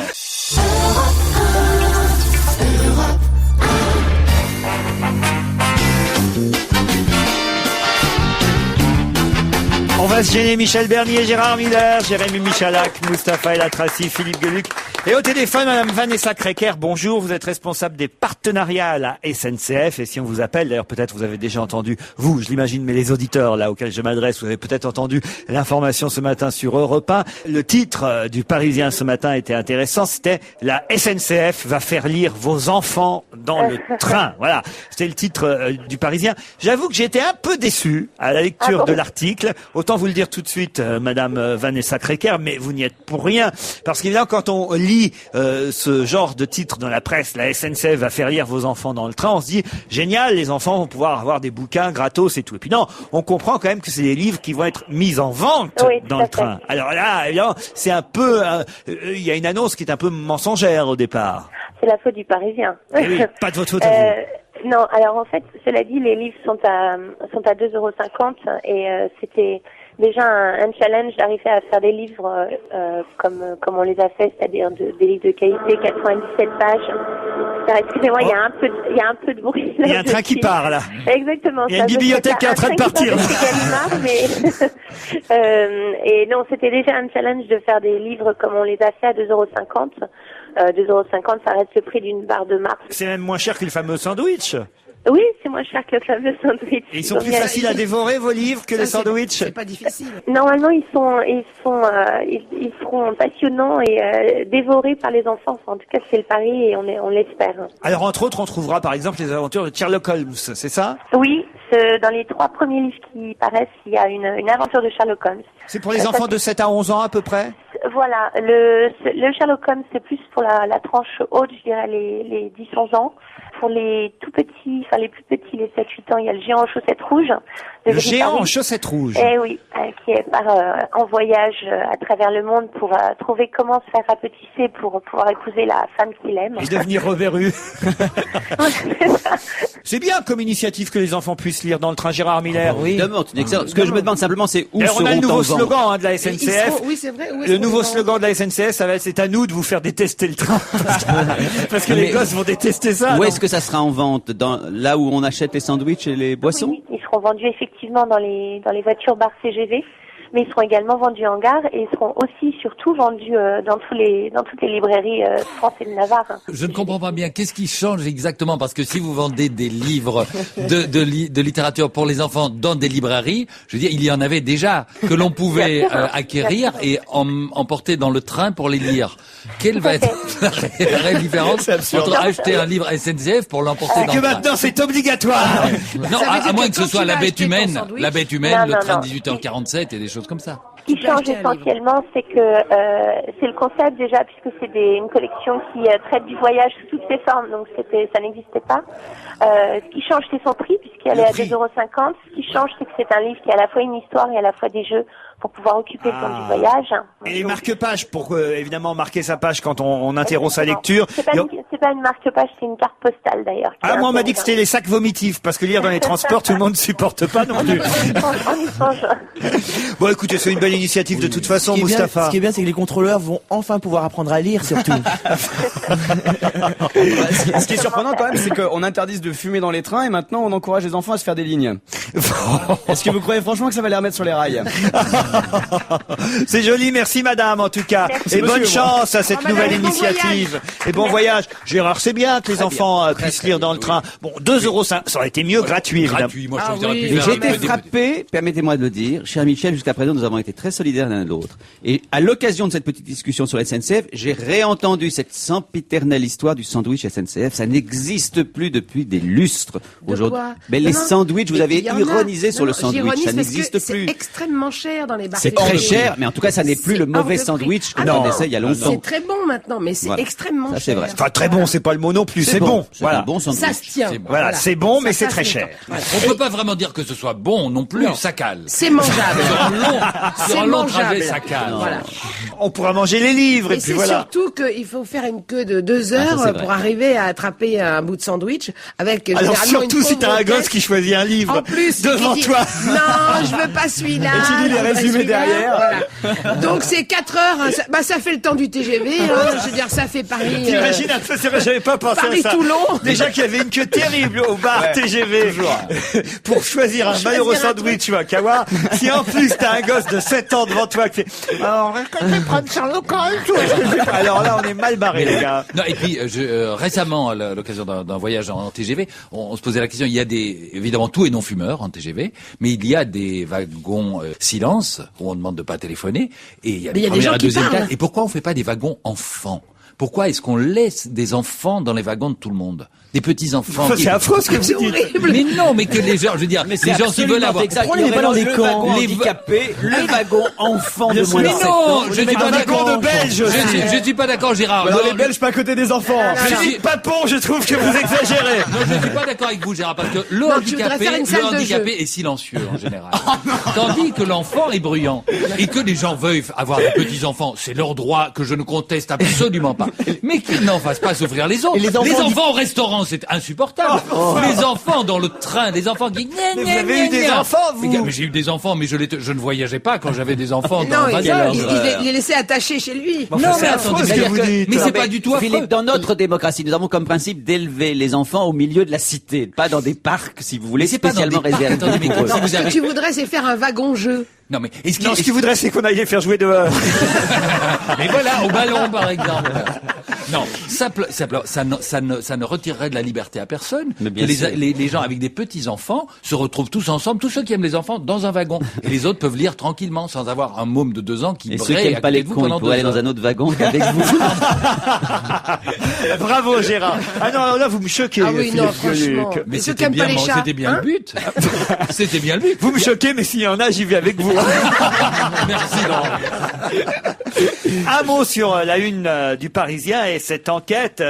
On va se gêner. Michel Bernier, Gérard Miller, Jérémy Michalak, Mustapha El Atrassi, Philippe Gueluc Et au téléphone, Madame Vanessa Krecker, bonjour. Vous êtes responsable des partenariats à la SNCF. Et si on vous appelle, d'ailleurs peut-être vous avez déjà entendu, vous, je l'imagine, mais les auditeurs là auxquels je m'adresse, vous avez peut-être entendu l'information ce matin sur Europe 1. Le titre du Parisien ce matin était intéressant. C'était « La SNCF va faire lire vos enfants dans le train ». Voilà, c'était le titre du Parisien. J'avoue que j'étais un peu déçu à la lecture de l'article. Autant vous le dire tout de suite, Madame Vanessa Krecker, mais vous n'y êtes pour rien. Parce qu'évidemment, quand on lit ce genre de titre dans la presse, la SNCF va faire lire vos enfants dans le train, on se dit génial, les enfants vont pouvoir avoir des bouquins gratos et tout. Et puis non, on comprend quand même que c'est des livres qui vont être mis en vente dans le train. Alors là, évidemment, c'est un peu, il y a une annonce qui est un peu mensongère au départ. C'est la faute du Parisien. Eh oui, pas de votre faute à vous. Non, alors en fait, cela dit, les livres sont à 2,50 € et c'était déjà un challenge d'arriver à faire des livres comme on les a fait, c'est-à-dire des livres de qualité, 97 pages. Alors, excusez-moi, il y a un peu de bruit. Il y a un train qui part là. Exactement. Il y a une bibliothèque qui est en train de partir. Et non, c'était déjà un challenge de faire des livres comme on les a fait à 2,50 €. 2,50 €, ça reste le prix d'une barre de Mars. C'est même moins cher que le fameux sandwich. Oui, c'est moins cher que le fameux sandwich. Et ils sont plus faciles à dévorer, vos livres, que les sandwichs. C'est pas difficile. Normalement, ils seront passionnants et dévorés par les enfants. Enfin, en tout cas, c'est le pari et on l'espère. Alors, entre autres, on trouvera par exemple les aventures de Sherlock Holmes, c'est ça? Oui, dans les 3 premiers livres qui paraissent, il y a une aventure de Sherlock Holmes. C'est pour les enfants de 7 à 11 ans à peu près? Voilà, le Sherlock Holmes, c'est plus pour la tranche haute, je dirais les 10-11 ans. Pour les tout petits, enfin les plus petits, les 7-8 ans, il y a le géant en chaussettes rouges. Le géant en chaussettes rouges. Eh oui, qui est en voyage à travers le monde pour trouver comment se faire rapetisser pour pouvoir épouser la femme qu'il aime. Et devenir reverru. C'est bien comme initiative que les enfants puissent lire dans le train, Gérard Miller. Oui. Ce que je me demande simplement, c'est où seront on a le nouveau en slogan de la SNCF. Oui, c'est vrai. Le nouveau slogan de la SNCF, ça va être c'est à nous de vous faire détester le train. Parce que les gosses vont détester ça. Où est-ce que ça sera en vente? Là où on achète les sandwichs et les boissons? Oui, ils seront vendus effectivement dans les voitures bar CGV, mais ils seront également vendus en gare et ils seront aussi surtout vendus dans toutes les librairies France et de Navarre. Je ne comprends pas bien. Qu'est-ce qui change exactement? Parce que si vous vendez des livres de littérature pour les enfants dans des librairies, je veux dire, il y en avait déjà que l'on pouvait acquérir et emporter dans le train pour les lire. Quelle va être la réelle différence entre acheter un livre SNCF pour l'emporter dans le train? Que maintenant c'est obligatoire. Non, à moins que ce soit la bête humaine, Non, le train non. de 18h47 et des choses comme ça. Ce qui change essentiellement, c'est que c'est le concept déjà, puisque c'est une collection qui traite du voyage sous toutes ses formes, donc ça n'existait pas. Ce qui change, c'est son prix, puisqu'elle est à 2,50 €. Ce qui change, c'est que c'est un livre qui a à la fois une histoire et à la fois des jeux pour pouvoir occuper le temps du voyage. Et les marque-pages, pour évidemment marquer sa page quand on interrompt sa lecture. C'est pas une marque-page, c'est une carte postale d'ailleurs. Moi on m'a dit que c'était les sacs vomitifs, parce que lire dans les transports, tout le monde ne supporte pas non plus. Bon écoutez, c'est une belle initiative de toute façon, Mustapha. Ce qui est bien, c'est que les contrôleurs vont enfin pouvoir apprendre à lire, surtout. Ce qui est surprenant quand même, c'est qu'on interdise de fumer dans les trains et maintenant on encourage les enfants à se faire des lignes. Est-ce que vous croyez franchement que ça va les remettre sur les rails? C'est joli, merci madame en tout cas. Merci, et bonne monsieur, chance à cette nouvelle madame, bon initiative. Et bon voyage. Gérard, c'est bien que les enfants puissent lire dans le train. Bon, 2,05 €, ça aurait été mieux gratuit évidemment. Gratuit, moi je trouve que j'aurais pu Et faire j'ai un été peu des- frappé, permettez-moi de le dire, cher Michel, jusqu'à présent nous avons été très solidaires l'un de l'autre. Et à l'occasion de cette petite discussion sur la SNCF, j'ai réentendu cette sempiternelle histoire du sandwich SNCF. Ça n'existe plus depuis des lustres aujourd'hui. quoi? Mais Non, les non, sandwichs, vous mais avez il y en a. ironisé sur Non, le non, sandwich, j'ironise ça parce que n'existe plus. C'est extrêmement cher dans les bars. C'est très cher, mais en tout cas ça n'est plus C'est le mauvais hors de prix. sandwich que Ah l'on non, connaissait il y a longtemps. C'est très bon maintenant, mais c'est Voilà. extrêmement Ça, cher. c'est vrai. Enfin très bon, c'est pas le mot non plus, c'est bon. C'est Voilà. un bon sandwich. Ça se tient. C'est bon. Voilà, c'est bon, mais c'est Ça très se cher. tient. Voilà. On peut pas vraiment dire que ce soit bon non plus, ça cale. C'est mangeable. Sur un long trajet, ça cale. Voilà. On pourra manger les livres et Et puis c'est voilà. surtout qu'il faut faire une queue de 2 heures c'est vrai. pour arriver à attraper un bout de sandwich avec Alors généralement surtout une si t'as un pauvre gosse caisse. qui choisit un livre. En plus, devant toi. Non, je veux pas celui-là. Et tu lis les je veux pas résumés celui-là. derrière. Voilà. Donc c'est 4 heures. Hein, ça fait le temps du TGV. Hein, je veux dire, ça fait Paris. T'imagines un peu, c'est vrai, j'avais pas pensé à ça. Paris-Toulon. Déjà qu'il y avait une queue terrible au bar TGV pour choisir un malheureux sandwich ou un kawa. Si en plus t'as un gosse de 7 ans devant toi qui fait alors est-ce que je vais prendre Sherlock Holmes alors là on est mal barré les gars. Non, et puis récemment, à l'occasion d'un voyage en TGV, on se posait la question, il y a évidemment tout et non-fumeurs en TGV, mais il y a des wagons silence, où on demande de pas téléphoner, et il y a des premières et deuxième classes. Et pourquoi on fait pas des wagons enfants? Pourquoi est-ce qu'on laisse des enfants dans les wagons de tout le monde? Des petits enfants. C'est affreux ce que vous dites. Mais non, mais que les gens, je veux dire, les gens qui veulent avoir. Pourquoi on n'est pas dans des camps handicapés, le wagon enfant de moins de 7 ans? Je suis pas d'accord. de Belges. Je suis pas d'accord, Gérard. Non, les Belges pas à côté des enfants. Philippe Papon, je trouve que vous exagérez. Non, je suis pas d'accord avec vous, Gérard, parce que le handicapé est silencieux en général. Tandis que l'enfant est bruyant. Et que les gens veuillent avoir des petits enfants, c'est leur droit que je ne conteste absolument pas. Mais qu'ils n'en fassent pas souffrir les autres. Les enfants au restaurant, c'est insupportable. Les enfants dans le train, les enfants qui... Mais vous avez eu des enfants, vous? Mais j'ai eu des enfants, mais je ne voyageais pas quand j'avais des enfants dans Non, le bas âge. il les laissait attachés chez lui. Non, mais attendez, ce que vous dites. Mais c'est pas du tout affreux. Philippe, dans notre démocratie, nous avons comme principe d'élever les enfants au milieu de la cité, pas dans des parcs, si vous voulez, spécialement réservés. Attendez, mais pour eux. Ce que tu voudrais, c'est faire un wagon-jeu. Non, mais ce qu'il voudrait, c'est qu'on aille les faire jouer dehors. Mais voilà, au ballon, par exemple. Non, ça ne retirerait de la liberté à personne. Mais bien les gens avec des petits-enfants se retrouvent tous ensemble, tous ceux qui aiment les enfants, dans un wagon. Et les autres peuvent lire tranquillement, sans avoir un môme de 2 ans qui braille à côté de vous. Et ceux qui n'aiment pas les cons, ils pourraient aller dans un autre wagon qu'avec vous. Bravo, Gérard. Ah non, là, vous me choquez. Ah oui, non, franchement. Mais c'était bien le but. C'était bien le but. Vous me choquez, mais s'il y en a, j'y vais avec vous. Merci, Laurent. Un mot sur la une du Parisien et cette enquête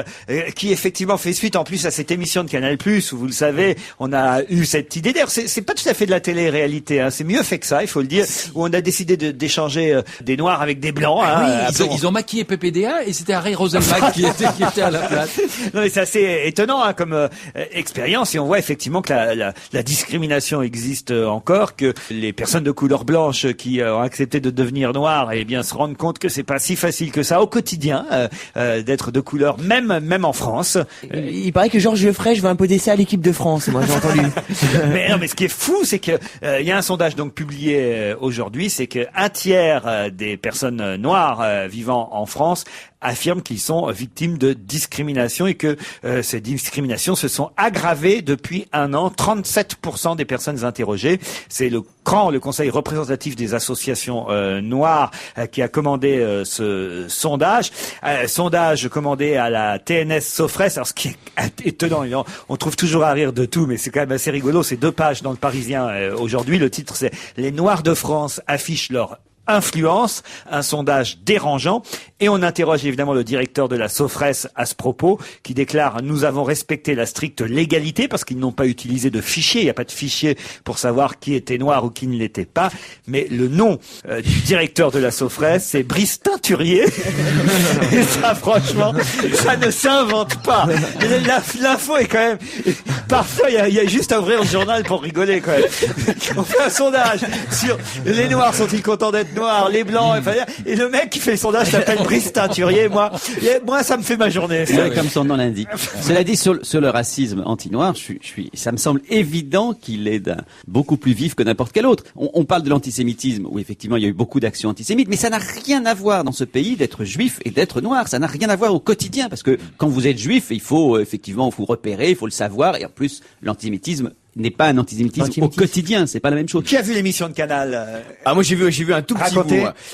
qui effectivement fait suite en plus à cette émission de Canal+, où vous le savez, on a eu cette idée. D'ailleurs, c'est pas tout à fait de la télé-réalité, hein. C'est mieux fait que ça, il faut le dire, où on a décidé d'échanger des noirs avec des blancs. Hein, oui, ils ont maquillé PPDA et c'était Harry Roselmack qui était à la place. Non, mais c'est assez étonnant hein, comme expérience et on voit effectivement que la discrimination existe encore, que les personnes de couleur blanche qui ont accepté de devenir noires, eh bien, se rendent compte que c'est pas si facile que ça au quotidien d'être de couleur, même en France. Il paraît que Georges Geoffrey va imposer ça à l'équipe de France, moi j'ai entendu. Mais non, mais ce qui est fou, c'est que il y a un sondage donc publié aujourd'hui, c'est que un tiers des personnes noires vivant en France affirment qu'ils sont victimes de discrimination et que ces discriminations se sont aggravées depuis un an. 37% des personnes interrogées. C'est le Conseil représentatif des associations noires qui a commandé ce sondage. Sondage commandé à la TNS Sofres. Alors ce qui est étonnant, on trouve toujours à rire de tout, mais c'est quand même assez rigolo. C'est 2 pages dans le Parisien aujourd'hui. Le titre c'est « Les Noirs de France affichent leur influence », un sondage dérangeant. Et on interroge évidemment le directeur de la Sofres à ce propos, qui déclare « Nous avons respecté la stricte légalité parce qu'ils n'ont pas utilisé de fichier. Il n'y a pas de fichier pour savoir qui était noir ou qui ne l'était pas. » Mais le nom du directeur de la Sofres, c'est Brice Teinturier. Et ça, franchement, ça ne s'invente pas. L'info est quand même... Parfois, il y a juste à ouvrir le journal pour rigoler quand même. On fait un sondage sur les noirs sont-ils contents d'être noirs, les blancs, et le mec qui fait le sondage s'appelle Brice Teinturier. Moi, ça me fait ma journée. C'est comme son nom l'indique. Cela dit, sur le racisme anti-noir, ça me semble évident qu'il est beaucoup plus vif que n'importe quel autre. On parle de l'antisémitisme, où effectivement il y a eu beaucoup d'actions antisémites, mais ça n'a rien à voir dans ce pays d'être juif et d'être noir. Ça n'a rien à voir au quotidien, parce que quand vous êtes juif, il faut effectivement vous repérer, il faut le savoir, et en plus l'antisémitisme n'est pas un antisémitisme au quotidien, c'est pas la même chose. Qui a vu l'émission de Canal moi j'ai vu un tout petit bout.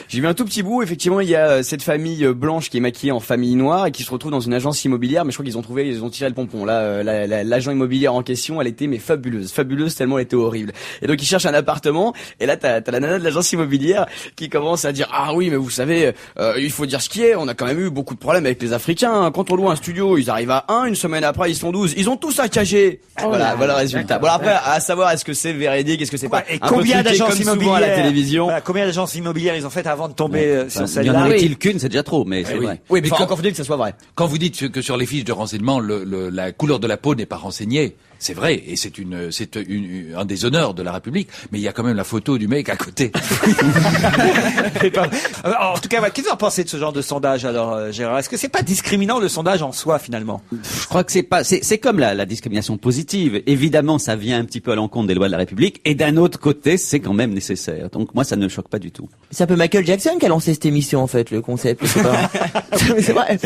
J'ai vu un tout petit bout. Effectivement, il y a cette famille blanche qui est maquillée en famille noire et qui se retrouve dans une agence immobilière. Mais je crois qu'ils ont tiré le pompon. Là, l'agent immobilière en question, elle était fabuleuse tellement elle était horrible. Et donc ils cherchent un appartement. Et là, t'as la nana de l'agence immobilière qui commence à dire ah oui, mais vous savez, il faut dire ce qui est. On a quand même eu beaucoup de problèmes avec les Africains. Quand on loue un studio, ils arrivent à 1, une semaine après ils sont 12. Ils ont tous saccagé. Voilà le résultat. Bon après, à savoir est-ce que c'est véridique, est-ce que c'est pas et combien d'agences immobilières à la télévision. Voilà, combien d'agences immobilières ils ont fait avant de tomber sur celle-là? Il y en a-t-il qu'une, c'est déjà trop, mais c'est vrai. Oui, mais encore faut-il que ça soit vrai. Quand vous dites que sur les fiches de renseignement, la couleur de la peau n'est pas renseignée, C'est vrai, et c'est un des honneurs de la République, mais il y a quand même la photo du mec à côté. En tout cas, qu'est-ce que vous en pensez de ce genre de sondage, alors, Gérard? Est-ce que c'est pas discriminant, le sondage en soi, finalement? Je crois que c'est comme la discrimination positive. Évidemment, ça vient un petit peu à l'encontre des lois de la République, et d'un autre côté, c'est quand même nécessaire. Donc moi, ça ne me choque pas du tout. C'est un peu Michael Jackson qui a lancé cette émission, en fait, le concept. Je sais pas. C'est vrai.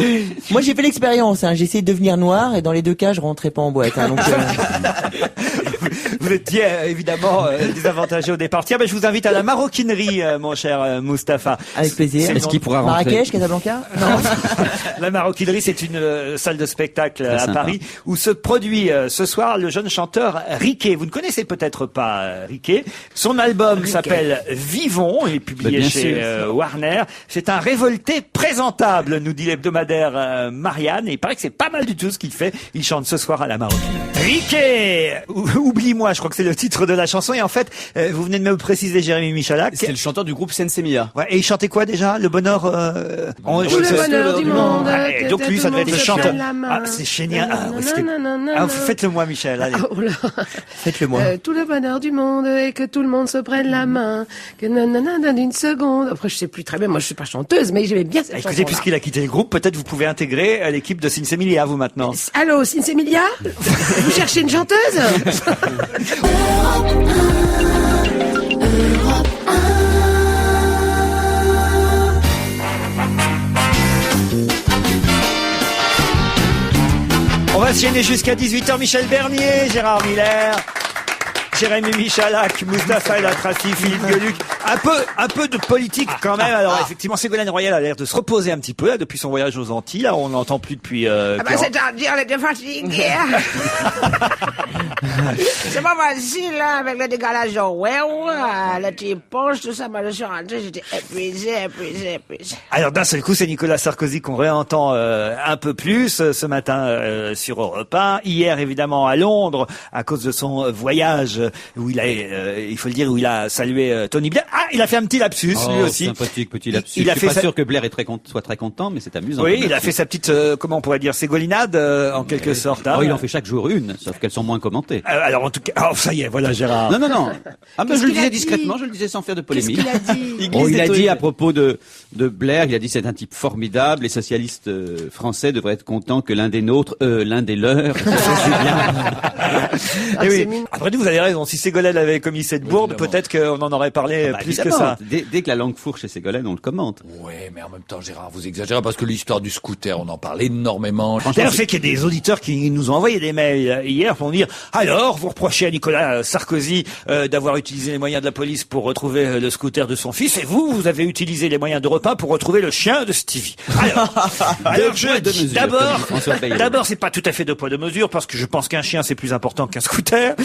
Moi, j'ai fait l'expérience, j'ai essayé de devenir noir, et dans les deux cas, je rentrais pas en boîte, donc, Vous étiez évidemment désavantagé au départ. Tiens, je vous invite à la maroquinerie, mon cher Mustapha. Avec plaisir. Est-ce qu'il pourra rentrer? Marrakech, Casablanca? Non. La maroquinerie, c'est une salle de spectacle Très à sympa. Paris où se produit ce soir le jeune chanteur Riquet. Vous ne connaissez peut-être pas Riquet. Son album s'appelle Vivons, il est publié Bien chez Warner. C'est un révolté présentable, nous dit l'hebdomadaire Marianne. Et il paraît que c'est pas mal du tout ce qu'il fait. Il chante ce soir à la maroquinerie. Riquet, oublie-moi, je crois que c'est le titre de la chanson. Et en fait, vous venez de me préciser, Jérémy Michalak. C'est le chanteur du groupe Sensemilla. Ouais, et il chantait quoi déjà? Le bonheur Tout le bonheur du monde. Et donc lui, ça devait être le chanteur. Ah, c'est génial. Faites-le moi, Michel. Allez. Oh là. Faites-le moi. Tout le bonheur du monde et que tout le monde se prenne la main. Que nanana d'une seconde. Après, je sais plus très bien. Moi, je suis pas chanteuse, mais j'aimais bien cette chanson. Écoutez, puisqu'il a quitté le groupe, peut-être vous pouvez intégrer l'équipe de Sinsemilia, vous maintenant. Allô, Sinsemilia? Vous cherchez une chanteuse? On va se gêner jusqu'à 18h. Michel Bernier, Gérard Miller, Jérémy Michalak, Mustapha El Atrassi, Philippe Gueluc. Un peu de politique quand même. Alors effectivement, Ségolène Royal a l'air de se reposer un petit peu là, depuis son voyage aux Antilles. Là, on n'entend plus depuis. C'est-à-dire, elle était fatiguée. C'est pas facile, là, avec le décalage horaire, le petit poche, tout ça. Moi, je suis rentré, j'étais épuisé. Alors d'un seul coup, c'est Nicolas Sarkozy qu'on réentend un peu plus ce matin sur Europe 1. Hier, évidemment, à Londres, à cause de son voyage où il faut le dire, où il a salué Tony Blair. Ah, il a fait un petit lapsus, lui aussi. Sympathique petit lapsus. Il a Je suis fait pas sa- sûr que Blair soit très content, mais c'est amusant. Oui, il a fait sa petite, comment on pourrait dire, ségolinade en quelque sorte. Hein. Oh, il en fait chaque jour une, sauf qu'elles sont moins commentées. Alors en tout cas, ça y est, voilà Gérard. Non. Ah ben Qu'est-ce je le qu'il a disais dit discrètement, je le disais sans faire de Qu'est-ce polémique. qu'il a dit? Il a dit à propos de Blair, il a dit c'est un type formidable, les socialistes français devraient être contents que l'un des nôtres, l'un des leurs. Eh oui. c'est mignon. Après tout, vous avez raison. Si Ségolène avait commis cette bourde, peut-être qu'on en aurait parlé plus que ça. Dès que la langue fourche chez Ségolène, on le commente. Ouais, mais en même temps, Gérard, vous exagérez parce que l'histoire du scooter, on en parle énormément. D'ailleurs, je sais qu'il y a des auditeurs qui nous ont envoyé des mails hier pour nous dire « Alors, vous reprochez à Nicolas Sarkozy d'avoir utilisé les moyens de la police pour retrouver le scooter de son fils, et vous avez utilisé les moyens d'Europe 1 pour retrouver le chien de Stevie. » Alors je de dis mesure, comme dit François Bayrou. d'abord, c'est pas tout à fait de poids de mesure, parce que je pense qu'un chien, c'est plus important qu'un scooter,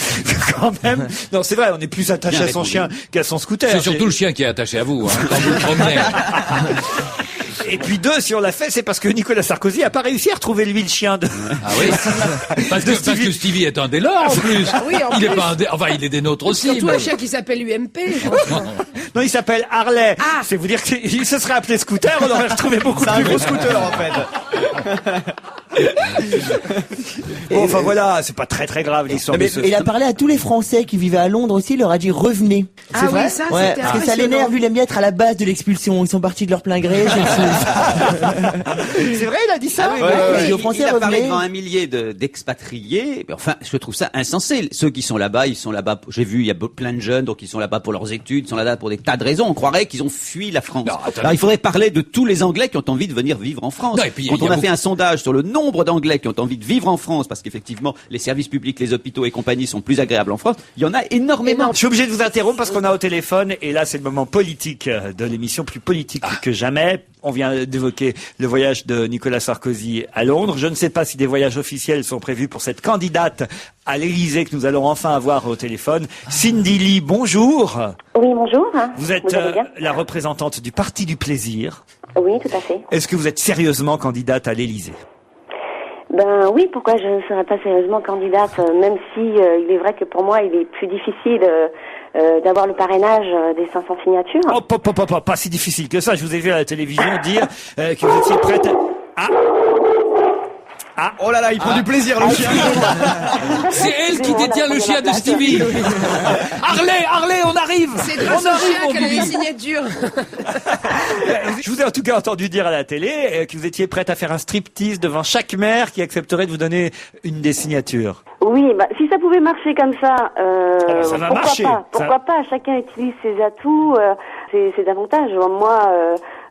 quand même. Non, c'est vrai, on est plus attaché Bien à son répondu. chien qu'à son scooter. C'est surtout le chien qui est attaché à vous, quand vous le promenez. Et puis deux, si on l'a fait, c'est parce que Nicolas Sarkozy a pas réussi à retrouver lui le chien de... Ah oui? Parce que Stevie est un des leurs, en plus. oui, en Il est plus. pas enfin, il est des nôtres aussi. Surtout mais- un chien qui s'appelle UMP. franchement. Non, il s'appelle Harley. Ah. C'est vous dire qu'il se serait appelé scooter, on aurait retrouvé beaucoup de plus gros scooter en fait. Bon, enfin voilà, c'est pas très très grave l'histoire de ce... Il a parlé à tous les Français qui vivaient à Londres aussi, il leur a dit revenez. Ah oui, ça, Ouais, c'était parce que ça impressionnant. l'énerve, lui il aime bien être à la base de l'expulsion. Ils sont partis de leur plein gré. C'est vrai, il a dit ça? Il dit aux Français Il a parlé revenez. devant un millier d'expatriés. Mais enfin, je trouve ça insensé. Ceux qui sont là-bas, ils sont là-bas. J'ai vu, il y a plein de jeunes, donc ils sont là-bas pour leurs études, ils sont là-bas pour des tas de raisons. On croirait qu'ils ont fui la France. Non, attendez. Alors il faudrait parler de tous les Anglais qui ont envie de venir vivre en France. Non, et puis, Quand il y on a a fait un sondage sur le nombre d'Anglais qui ont envie de vivre en France, parce qu'effectivement les services publics, les hôpitaux et compagnie sont plus agréables en France, il y en a énormément. Je suis obligé de vous interrompre parce qu'on a au téléphone, et là c'est le moment politique de l'émission, plus politique que jamais. On vient d'évoquer le voyage de Nicolas Sarkozy à Londres. Je ne sais pas si des voyages officiels sont prévus pour cette candidate à l'Élysée que nous allons enfin avoir au téléphone. Cindy Lee, bonjour. Oui, bonjour. Vous êtes allez bien la représentante du Parti du Plaisir. Oui, tout à fait. Est-ce que vous êtes sérieusement candidate à l'Élysée? Ben oui, pourquoi je ne serais pas sérieusement candidate, même si il est vrai que pour moi, il est plus difficile d'avoir le parrainage des 500 signatures. Oh, pas si difficile que ça. Je vous ai vu à la télévision dire que vous étiez prête à... Oh là là, il prend du plaisir, le chien. C'est elle qui détient le chien de Stevie. Harley, on arrive. C'est grâce au chien qu'elle a les signatures. Je vous ai en tout cas entendu dire à la télé que vous étiez prête à faire un striptease devant chaque maire qui accepterait de vous donner une des signatures. Oui, si ça pouvait marcher comme ça, ça va pourquoi marcher. pas. Pourquoi pas. Chacun utilise ses atouts, ses avantages. Moi,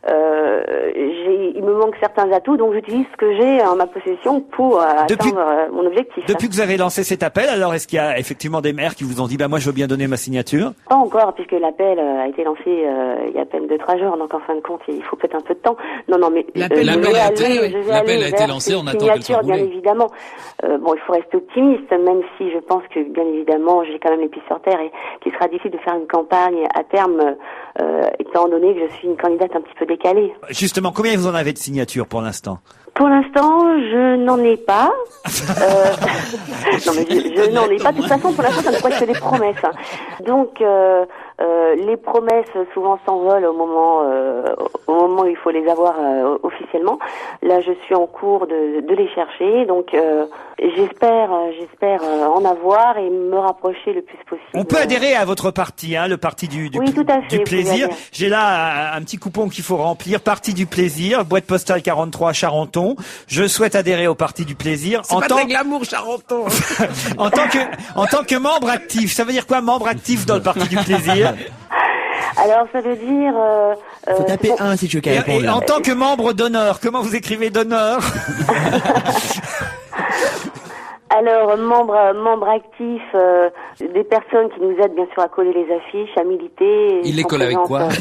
il me manque certains atouts, donc j'utilise ce que j'ai en ma possession pour atteindre mon objectif. Depuis que vous avez lancé cet appel, alors est-ce qu'il y a effectivement des maires qui vous ont dit moi je veux bien donner ma signature? Pas encore, puisque l'appel a été lancé il y a à peine 2-3 jours, donc en fin de compte, il faut peut-être un peu de temps. Non, mais l'appel a été lancé, on attend qu'elle soit bien roulée. évidemment. Bon, il faut rester optimiste, même si je pense que, bien évidemment, j'ai quand même les pieds sur terre et qu'il sera difficile de faire une campagne à terme, étant donné que je suis une candidate un petit peu décalée. Justement, combien vous en avez de signatures pour l'instant? Pour l'instant, je n'en ai pas. Non, mais je n'en ai pas. De toute façon, pour l'instant, ça ne pourrait être que des promesses. Donc, les promesses souvent s'envolent au moment où il faut les avoir officiellement. Là, je suis en cours de les chercher. Donc, j'espère en avoir et me rapprocher le plus possible. On peut adhérer à votre parti, le parti du tout à fait, plaisir. J'ai là un petit coupon qu'il faut remplir. Parti du plaisir, boîte postale 43 Charenton. Je souhaite adhérer au parti du plaisir. C'est pas très glamour, Charenton. en tant que membre actif. Ça veut dire quoi, membre actif dans le parti du plaisir? Alors, ça veut dire... Faut taper 1 si tu veux qu'elle réponde. Et en tant que membre d'honneur, comment vous écrivez d'honneur? Alors, membre actif, des personnes qui nous aident bien sûr à coller les affiches, à militer. Il les colle avec quoi? Vous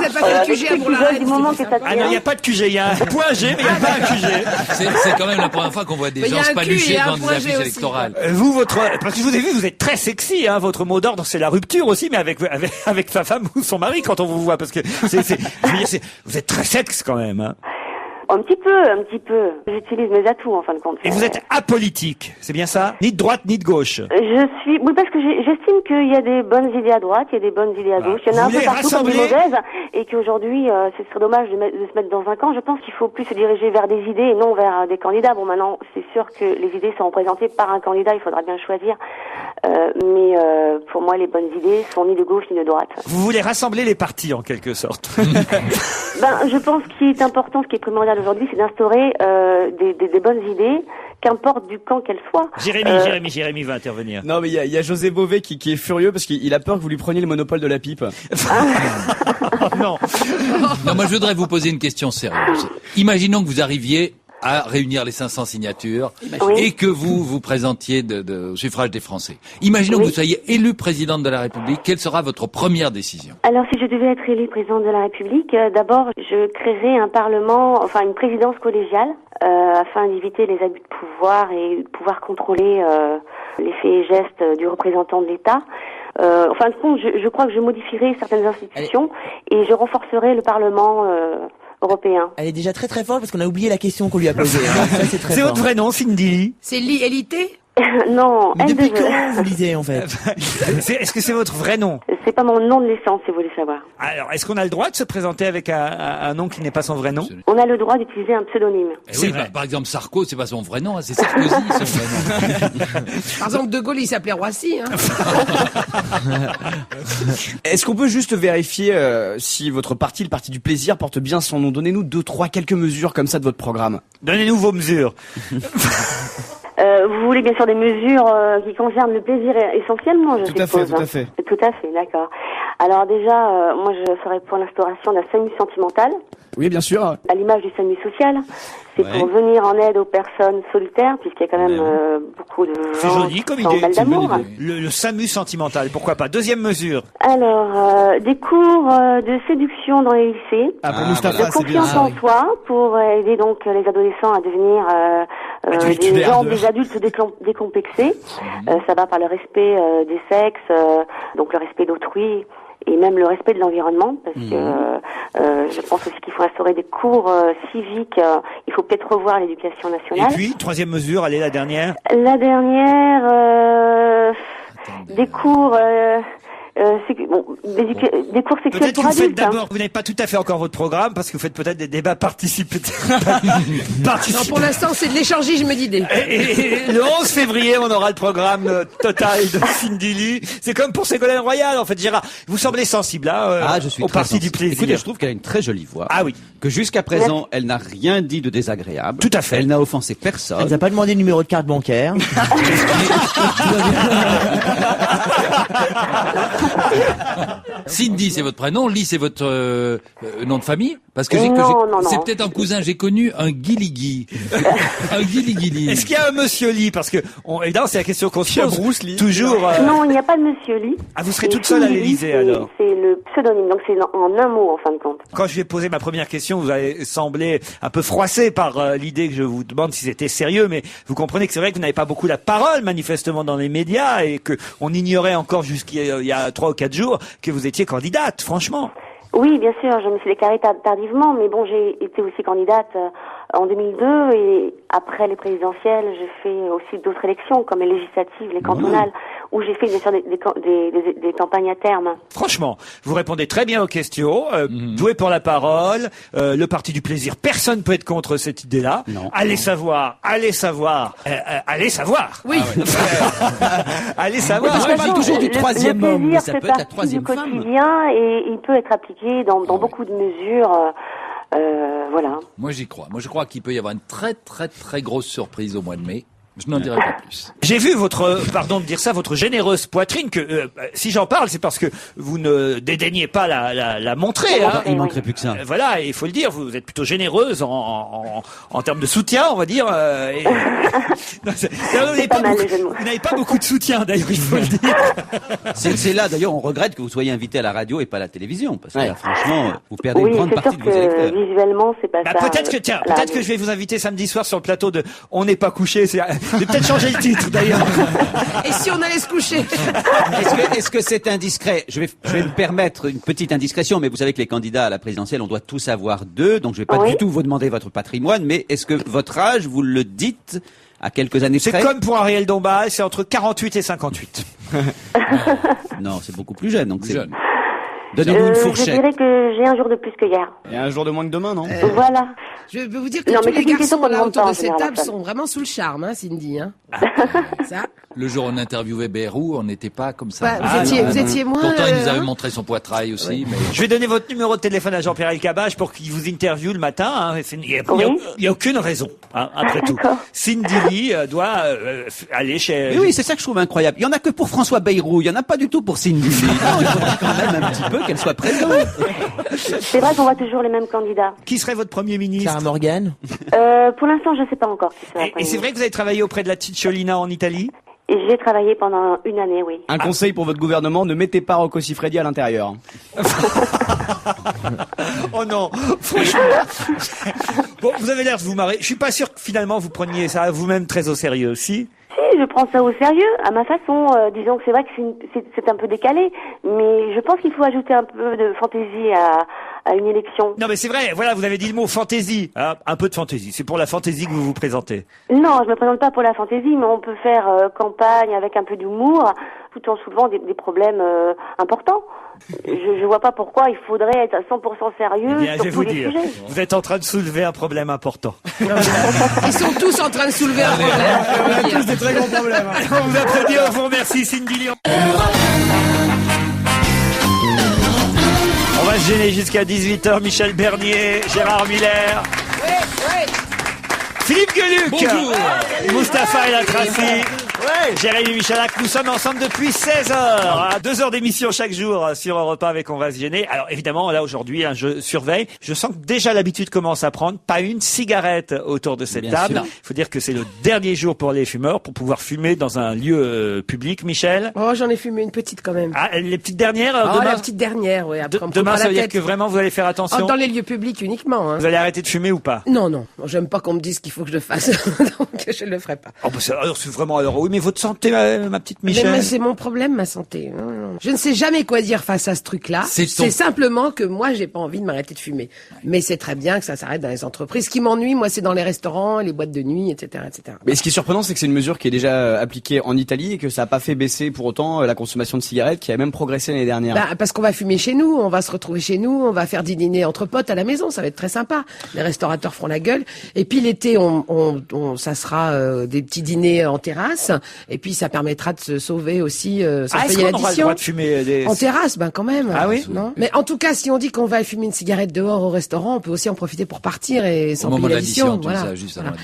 n'avez pas fait le QG à Bourg-la-Reine. Du moment que ça Ah non, il n'y a pas de QG, il y a un point G, mais il n'y a pas un QG. C'est quand même la première fois qu'on voit des Mais il y gens a se un palucher cul et un devant des point G affiches aussi. électorales. Parce que je vous ai vu, vous êtes très sexy, votre mot d'ordre, c'est la rupture aussi, mais avec sa femme ou son mari quand on vous voit, parce que je veux dire, vous êtes très sexe quand même, hein. Un petit peu. J'utilise mes atouts, en fin de compte. Et vous êtes apolitique, c'est bien ça? Ni de droite, ni de gauche. Oui, parce que j'estime qu'il y a des bonnes idées à droite, il y a des bonnes idées à gauche. Il y en a un peu partout comme des mauvaises, et qu'aujourd'hui, ce serait dommage de se mettre dans un camp. Je pense qu'il faut plus se diriger vers des idées et non vers des candidats. Bon, maintenant, c'est sûr que les idées sont représentées par un candidat, il faudra bien choisir. Mais pour moi, les bonnes idées sont ni de gauche ni de droite. Vous voulez rassembler les partis, en quelque sorte. Je pense qu'il est important, ce qui est primordial aujourd'hui, c'est d'instaurer des bonnes idées, qu'importe du camp qu'elles soient. Jérémy va intervenir. Non, mais il y a José Bové qui est furieux parce qu'il a peur que vous lui preniez le monopole de la pipe. Non. Non, moi je voudrais vous poser une question sérieuse. Imaginons que vous arriviez à réunir les 500 signatures et que vous présentiez au suffrage des Français. Imaginons que vous soyez élu présidente de la République. Quelle sera votre première décision? Alors, si je devais être élue présidente de la République, d'abord, je créerais un parlement, enfin une présidence collégiale, afin d'éviter les abus de pouvoir et de pouvoir contrôler les faits et gestes du représentant de l'État. En fin de compte, je crois que je modifierai certaines institutions et je renforcerai le Parlement européen. Elle est déjà très très forte parce qu'on a oublié la question qu'on lui a posée. Ça, c'est très C'est fort. votre vrai nom, Cindy? C'est LIT? Non, Mais depuis N2E. quand vous lisez en fait? Est-ce que c'est votre vrai nom? C'est pas mon nom de naissance, si vous voulez savoir. Alors, est-ce qu'on a le droit de se présenter avec un nom qui n'est pas son vrai nom? On a le droit d'utiliser un pseudonyme. Eh oui, par exemple, Sarko, c'est pas son vrai nom, c'est Sarkozy, son vrai nom. Par exemple, De Gaulle, il s'appelait Roissy. Est-ce qu'on peut juste vérifier si votre parti, le Parti du Plaisir, porte bien son nom? Donnez-nous quelques mesures comme ça de votre programme. Donnez-nous vos mesures. Vous voulez bien sûr des mesures qui concernent le plaisir essentiellement, je suppose. Tout à fait. Tout à fait, d'accord. Alors déjà, moi je serais pour l'instauration d'un SAMU sentimental, Oui, bien sûr. à l'image du SAMU social. C'est pour venir en aide aux personnes solitaires, puisqu'il y a quand même beaucoup de C'est gens joli comme qui sont idée. mal d'amour. Le SAMU sentimental, pourquoi pas? Deuxième mesure. Alors, des cours de séduction dans les lycées. Pour Moustapha, De confiance en soi pour aider donc les adolescents à devenir des adultes décomplexés. Ça va par le respect des sexes, donc le respect d'autrui et même le respect de l'environnement, parce que je pense aussi qu'il faut instaurer des cours civiques. Il faut peut-être revoir l'éducation nationale. Et puis, troisième mesure, allez, la dernière. La dernière, des cours C'est que, bon, des cours sexuels Peut-être que pour vous faites adultes. d'abord, vous n'avez pas tout à fait encore votre programme, parce que vous faites peut-être des débats participatifs. Non, pour l'instant, c'est de l'échangisme d'idées. Et le 11 février, on aura le programme total de Cindy Lee. C'est comme pour Ségolène Royal, en fait, Gérard. Vous semblez sensible, hein, je suis au très parti du sensible. plaisir. Écoutez, je trouve qu'elle a une très jolie voix. Ah oui. Que jusqu'à présent, elle n'a rien dit de désagréable. Tout à fait. Elle n'a offensé personne. Elle nous a pas demandé le numéro de carte bancaire. Cindy, c'est votre prénom. Lee, c'est votre nom de famille. Parce que Non. c'est peut-être un cousin. J'ai connu un Guiligui. Un Guiligui. Est-ce qu'il y a un monsieur Lee? Parce que, évidemment, c'est la question qu'on se pose. Bruce Lee. Toujours. Non, il n'y a pas de Monsieur Lee. Ah, vous serez Et toute seule à Cindy Lee, l'Élysée, c'est- alors. C'est le pseudonyme, donc c'est en un mot en fin de compte. Quand je vais poser ma première question, vous avez semblé un peu froissé par l'idée que je vous demande si c'était sérieux, mais vous comprenez que c'est vrai que vous n'avez pas beaucoup la parole, manifestement, dans les médias, et que on ignorait encore jusqu'il y a 3 ou 4 jours que vous étiez candidate, franchement. Oui, bien sûr, je me suis déclarée tardivement, mais bon, j'ai été aussi candidate en 2002 et après les présidentielles, j'ai fait aussi d'autres élections comme les législatives, les cantonales, où j'ai fait bien sûr des campagnes à terme. Franchement, vous répondez très bien aux questions, doué pour la parole, le parti du plaisir. Personne peut être contre cette idée-là. Non. Allez savoir. Allez savoir. Oui. Allez savoir. Moi, je parle toujours du troisième le homme, mais plaisir ça fait peut être la partie troisième du femme. quotidien et il peut être appliqué dans beaucoup de mesures. Voilà. Moi, j'y crois. Moi, je crois qu'il peut y avoir une très, très, très grosse surprise au mois de mai. Je n'en dirai pas plus. J'ai vu pardon de dire ça, votre généreuse poitrine que, si j'en parle, c'est parce que vous ne dédaignez pas la montrer, hein. Il manquerait plus que ça. Voilà, il faut le dire, vous êtes plutôt généreuse en termes de soutien, on va dire. Non, vous n'avez pas beaucoup de soutien, d'ailleurs, il faut le dire. C'est là, d'ailleurs, on regrette que vous soyez invité à la radio et pas à la télévision. Parce que là, franchement, vous perdez Oui, une grande c'est partie sûr de vos électeurs. que visuellement, c'est pas ça. Peut-être que je vais vous inviter samedi soir sur le plateau de On n'est pas couché. Je vais peut-être changer le titre, d'ailleurs. Et si on allait se coucher? Est-ce que c'est indiscret? Je vais me permettre une petite indiscrétion, mais vous savez que les candidats à la présidentielle, on doit tous avoir 2, donc je vais pas du tout vous demander votre patrimoine, mais est-ce que votre âge, vous le dites à quelques années C'est près? comme pour Ariel Dombal, c'est entre 48 et 58. Non, c'est beaucoup plus jeune, donc c'est... Jeune. Donnez-nous une Je fourchette. dirais que j'ai un jour de plus que hier. Et un jour de moins que demain, non? Voilà. Je peux vous dire que Non, tous mais les c'est une question garçons qu'on là demande autour pas de en cette général, table ça. sont vraiment sous le charme, hein, Cindy, hein. Ça. Le jour où on interviewait Bayrou, on n'était pas comme ça. Bah, vous étiez moins. Pourtant, il nous avait montré son poitrail aussi. Mais... Je vais donner votre numéro de téléphone à Jean-Pierre Elkabbach pour qu'il vous interviewe le matin. Hein. Il n'y a aucune raison, hein, après tout. Cindy Lee doit aller chez... Mais oui, c'est ça que je trouve incroyable. Il y en a que pour François Bayrou, il y en a pas du tout pour Cindy Lee. Non, il faudrait quand même un petit peu qu'elle soit présente. C'est vrai qu'on voit toujours les mêmes candidats. Qui serait votre Premier ministre? Sarah Morgan. Pour l'instant, je ne sais pas encore qui sera. Et c'est vrai que vous avez travaillé auprès de la Cicciolina en Italie? Et j'ai travaillé pendant une année, oui. Un conseil pour votre gouvernement, ne mettez pas Rocco Siffredi à l'intérieur. Oh non, franchement. Bon, vous avez l'air de vous marrer. Je suis pas sûr que finalement vous preniez ça vous-même très au sérieux, si? Si, je prends ça au sérieux, à ma façon. Disons que c'est vrai que c'est un peu décalé, mais je pense qu'il faut ajouter un peu de fantaisie à une élection. Non mais c'est vrai, voilà, vous avez dit le mot fantaisie. Hein, un peu de fantaisie, c'est pour la fantaisie que vous vous présentez. Non, je me présente pas pour la fantaisie, mais on peut faire campagne avec un peu d'humour, tout en soulevant des problèmes importants. Je vois pas pourquoi il faudrait être à 100% sérieux Eh bien, je sur vais tous vous les dire, sujets. vous êtes en train de soulever un problème important. Ils sont tous en train de soulever un problème. C'est très grand problème. On vous applaudit, on vous remercie Cindy Lee. On va se gêner jusqu'à 18h. Michel Bernier, Gérard Miller, Philippe Gueluc, Bonjour. Mustapha El Atrassi, Jérémy Michalak. Nous sommes ensemble depuis 16h. 2 heures d'émission chaque jour sur Europe 1 avec On va se gêner. Alors évidemment, là aujourd'hui, je surveille. Je sens que déjà l'habitude commence à prendre. Pas une cigarette autour de cette Bien table. sûr. Il faut dire que c'est le dernier jour pour les fumeurs pour pouvoir fumer dans un lieu public. Michel, Oh, j'en ai fumé une petite quand même. les petites dernières. Oh, demain, la petite dernière, oui. Après, on me demain prend ça la veut dire tête. que vraiment vous allez faire attention. Oh, dans les lieux publics uniquement, hein. Vous allez arrêter de fumer ou pas? Non, j'aime pas qu'on me dise qu'il faut que je le fasse, donc je le ferai pas. Oh, bah, c'est vraiment alors oui, mais votre santé, ma petite Michel. Mais c'est mon problème, ma santé. Non. Je ne sais jamais quoi dire face à ce truc-là. C'est simplement que moi, j'ai pas envie de m'arrêter de fumer. Mais c'est très bien que ça s'arrête dans les entreprises. Ce qui m'ennuie, moi, c'est dans les restaurants, les boîtes de nuit, etc., etc. Mais ce qui est surprenant, c'est que c'est une mesure qui est déjà appliquée en Italie et que ça n'a pas fait baisser pour autant la consommation de cigarettes, qui a même progressé l'année dernière. Parce qu'on va fumer chez nous, on va se retrouver chez nous, on va faire des dîners entre potes à la maison, ça va être très sympa. Les restaurateurs feront la gueule. Et puis l'été, ça sera des petits dîners en terrasse. Et puis ça permettra de se sauver aussi sans payer l'addition. On aura le droit de fumer en terrasse, quand même. Ah oui. Non. Mais en tout cas, si on dit qu'on va fumer une cigarette dehors au restaurant, on peut aussi en profiter pour partir et sans payer l'addition. Voilà.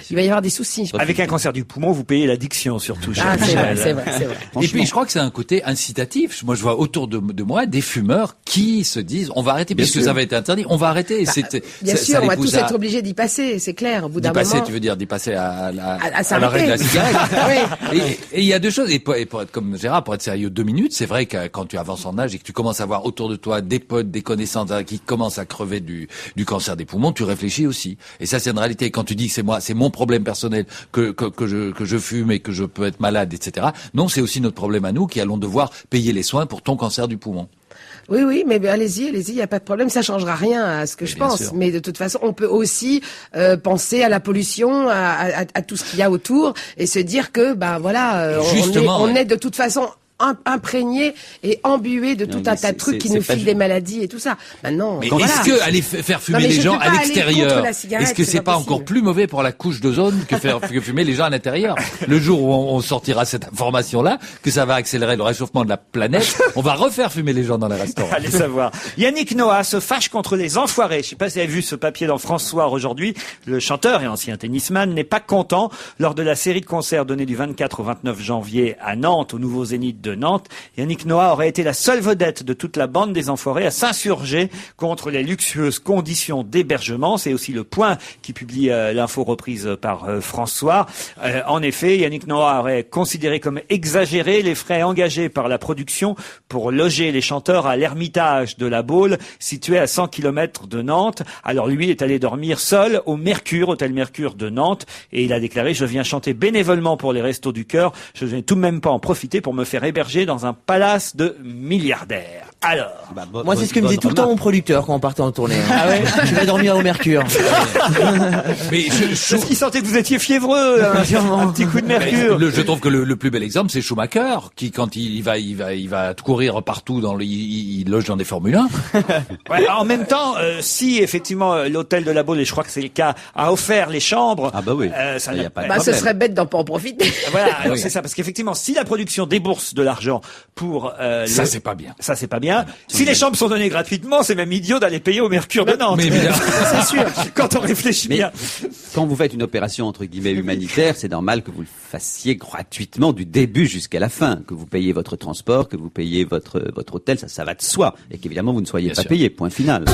Il va y avoir des soucis. Avec un cancer du poumon, vous payez l'addiction surtout. C'est vrai. Et puis je crois que c'est un côté incitatif. Moi, je vois autour de moi des fumeurs qui se disent on va arrêter puisque ça va être interdit. On va arrêter. Bien sûr, on va tous être obligés d'y passer. C'est clair. Au bout d'un moment. Tu veux dire d'y passer à l'arrêt de la cigarette. Et il y a deux choses. Et pour être comme Gérard, pour être sérieux 2 minutes, c'est vrai que quand tu avances en âge et que tu commences à voir autour de toi des potes, des connaissances qui commencent à crever du cancer des poumons, tu réfléchis aussi. Et ça, c'est une réalité. Quand tu dis que c'est mon problème personnel que je fume et que je peux être malade, etc. Non, c'est aussi notre problème à nous qui allons devoir payer les soins pour ton cancer du poumon. Oui, mais allez-y, il n'y a pas de problème, ça changera rien à ce que je pense. Sûr. Mais de toute façon, on peut aussi penser à la pollution, à tout ce qu'il y a autour, et se dire que, on est de toute façon imprégné et embué de tout un tas de trucs qui nous filent des maladies et tout ça. Maintenant, mais est-ce que aller faire fumer les gens à l'extérieur, est-ce que c'est pas encore plus mauvais pour la couche d'ozone que fumer les gens à l'intérieur? Le jour où on sortira cette information-là, que ça va accélérer le réchauffement de la planète, on va refaire fumer les gens dans les restaurants. Allez savoir. Yannick Noah se fâche contre les enfoirés. Je sais pas si vous avez vu ce papier dans France Soir aujourd'hui. Le chanteur et ancien tennisman n'est pas content lors de la série de concerts donnée du 24 au 29 janvier à Nantes, au nouveau Zénith de Nantes. Yannick Noah aurait été la seule vedette de toute la bande des enfoirés à s'insurger contre les luxueuses conditions d'hébergement. C'est aussi le Point qui publie l'info reprise par France Soir. En effet, Yannick Noah aurait considéré comme exagéré les frais engagés par la production pour loger les chanteurs à l'Ermitage de la Baule, situé à 100 km de Nantes. Alors lui est allé dormir seul au Mercure, hôtel Mercure de Nantes, et il a déclaré: je viens chanter bénévolement pour les Restos du Cœur, je ne vais tout de même pas en profiter pour me faire héberger dans un palace de milliardaires. Alors, moi c'est ce que me disait tout le temps mon producteur quand on partait en tournée. Ah ouais, tu vas dormir au Mercure. Mais est-ce qu'il sentait que vous étiez fiévreux, un petit coup de mercure? Je trouve que le plus bel exemple, c'est Schumacher, qui quand il va courir partout il loge dans des Formule 1. Ouais, en même temps, si effectivement l'hôtel de la Baule, et je crois que c'est le cas, a offert les chambres, ça n'y a pas de problème. Ce serait bête d'en pas en profiter. Voilà, c'est ça, parce qu'effectivement, si la production débourse de l'argent pour ça c'est pas bien. Ça c'est pas bien. Si les chambres sont données gratuitement, c'est même idiot d'aller payer au Mercure de Nantes. Mais évidemment, c'est sûr. Quand on réfléchit bien. Quand vous faites une opération entre guillemets humanitaire, c'est normal que vous le fassiez gratuitement du début jusqu'à la fin, que vous payiez votre transport, que vous payiez votre hôtel, ça va de soi, et qu'évidemment vous ne soyez pas payé. Point final.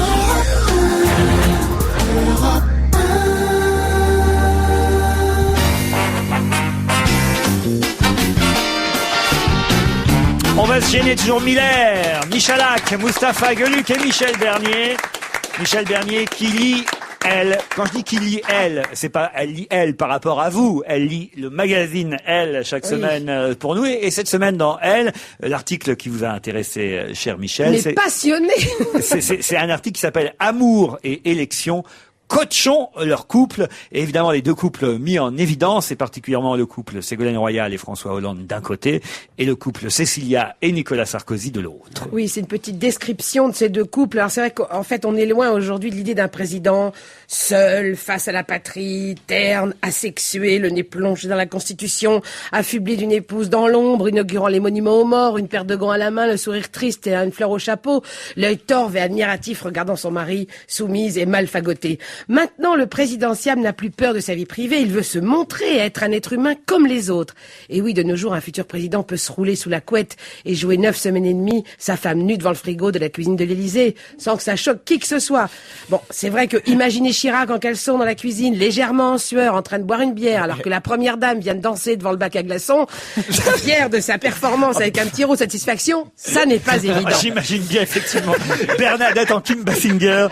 On va se gêner toujours Miller, Michalak, Mustapha Gueluc et Michel Bernier. Michel Bernier qui lit Elle. Quand je dis qu'il lit Elle, c'est pas elle lit Elle par rapport à vous. Elle lit le magazine Elle chaque semaine pour nous. Et cette semaine dans Elle, l'article qui vous a intéressé, cher Michel. Mais passionné. C'est un article qui s'appelle Amour et élection. Coachons leur couple, et évidemment les deux couples mis en évidence, et particulièrement le couple Ségolène Royal et François Hollande d'un côté, et le couple Cécilia et Nicolas Sarkozy de l'autre. Oui, c'est une petite description de ces deux couples. Alors c'est vrai qu'en fait on est loin aujourd'hui de l'idée d'un président seul, face à la patrie, terne, asexué, le nez plongé dans la Constitution, affublé d'une épouse dans l'ombre, inaugurant les monuments aux morts, une paire de gants à la main, le sourire triste et une fleur au chapeau, l'œil torve et admiratif regardant son mari, soumise et mal fagotée. Maintenant, le présidentiable n'a plus peur de sa vie privée, il veut se montrer être un être humain comme les autres. Et oui, de nos jours, un futur président peut se rouler sous la couette et jouer 9 semaines et demie sa femme nue devant le frigo de la cuisine de l'Élysée, sans que ça choque qui que ce soit. Bon, c'est vrai que imaginez Chirac en caleçon dans la cuisine, légèrement en sueur, en train de boire une bière, alors que la première dame vient de danser devant le bac à glaçons, fière de sa performance avec un petit rot de satisfaction, ça n'est pas évident. J'imagine bien, effectivement, Bernadette en Kim Basinger.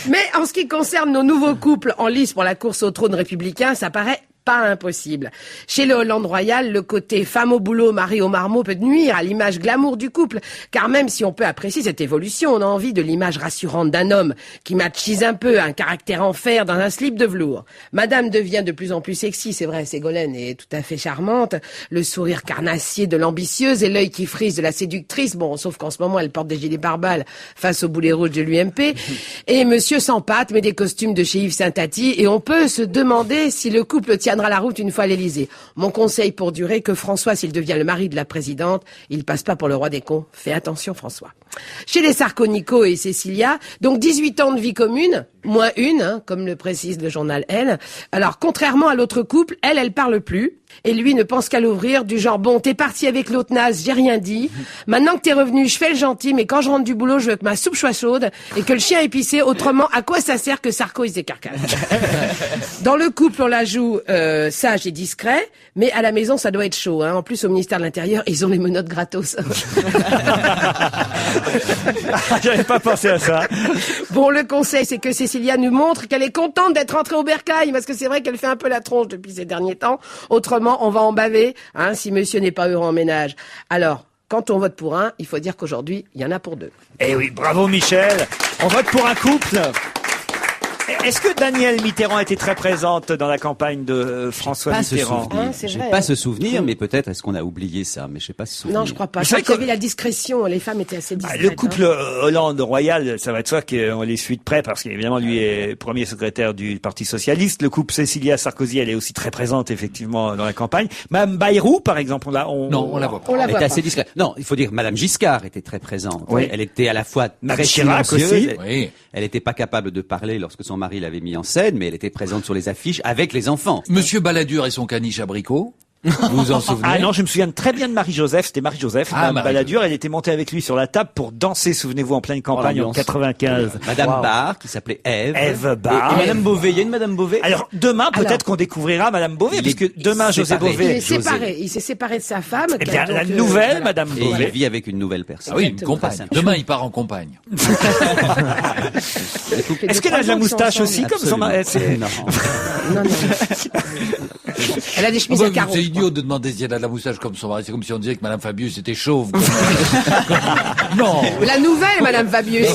Mais en ce qui concerne nos nouveaux couples en lice pour la course au trône républicain, ça paraît pas impossible. Chez le Hollande royal, le côté femme au boulot, mari au marmot peut nuire à l'image glamour du couple, car même si on peut apprécier cette évolution, on a envie de l'image rassurante d'un homme qui machise un peu, un caractère en fer dans un slip de velours. Madame devient de plus en plus sexy, c'est vrai, Ségolène est tout à fait charmante, le sourire carnassier de l'ambitieuse et l'œil qui frise de la séductrice, bon, sauf qu'en ce moment elle porte des gilets pare-balles face au boulet rouge de l'UMP, et monsieur sans pattes met des costumes de chez Yves Saint-Tati, et on peut se demander si le couple tiendra la route une fois à l'Élysée. Mon conseil pour durer, que François, s'il devient le mari de la présidente, il passe pas pour le roi des cons. Fais attention, François. Chez les Sarko-Nico et Cécilia, donc 18 ans de vie commune, moins une, hein, comme le précise le journal Elle. Alors, contrairement à l'autre couple, elle parle plus. Et lui ne pense qu'à l'ouvrir, du genre, bon, t'es parti avec l'autre naze, j'ai rien dit. Maintenant que t'es revenu, je fais le gentil, mais quand je rentre du boulot, je veux que ma soupe soit chaude et que le chien épicé. Autrement, à quoi ça sert que Sarko il s'écarcasse? Dans le couple, on la joue sage et discret, mais à la maison, ça doit être chaud. Hein. En plus, au ministère de l'Intérieur, ils ont les menottes gratos. J'avais pas pensé à ça. Bon, le conseil, c'est que Cécilia nous montre qu'elle est contente d'être rentrée au bercail, parce que c'est vrai qu'elle fait un peu la tronche depuis ces derniers temps. Autrement, on va en baver, hein, si monsieur n'est pas heureux en ménage. Alors, quand on vote pour un, il faut dire qu'aujourd'hui, il y en a pour deux. Eh oui, bravo Michel. On vote pour un couple. Est-ce que Danielle Mitterrand était très présente dans la campagne de François Mitterrand? J'ai pas ce souvenir, mais peut-être est-ce qu'on a oublié ça, mais je sais pas ce souvenir. Non, je crois pas. Je crois qu'il y avait la discrétion, les femmes étaient assez discrètes. Le couple Hollande royal, ça va de soi qu'on les suit de près parce qu'évidemment lui est premier secrétaire du Parti socialiste. Le couple Cécilia Sarkozy, elle est aussi très présente effectivement dans la campagne. Madame Bayrou, par exemple, non, on la voit pas. Elle était assez discrète. Non, il faut dire Madame Giscard était très présente. Oui. Elle était à la fois très Chirac silencieuse. aussi. Oui. Elle n'était pas capable de parler lorsque son mari l'avait mis en scène, mais elle était présente sur les affiches avec les enfants. Monsieur Balladur et son caniche abricot. Vous vous en souvenez? Ah non, je me souviens très bien de Marie-Joseph. C'était Marie-Joseph. Madame Balladur, elle était montée avec lui sur la table pour danser, souvenez-vous, en pleine campagne en 95. Madame Barre, qui s'appelait Ève Barre. Et Madame Beauvais, il y a une Madame Beauvais? Alors, demain, peut-être qu'on découvrira Madame Beauvais, puisque demain, José Bové. Il s'est séparé de sa femme. Eh bien, la nouvelle Madame Et Beauvais. il vit avec une nouvelle personne. Ah oui, une compagne. Demain, il part en compagne. Est-ce qu'elle a de la moustache aussi, comme son mari? Non. Non. Elle a des chemises à carreaux. C'est idiot de demander si elle a de la moustache comme son mari. C'est comme si on disait que Madame Fabius était chauve. Non. La nouvelle Madame Fabius.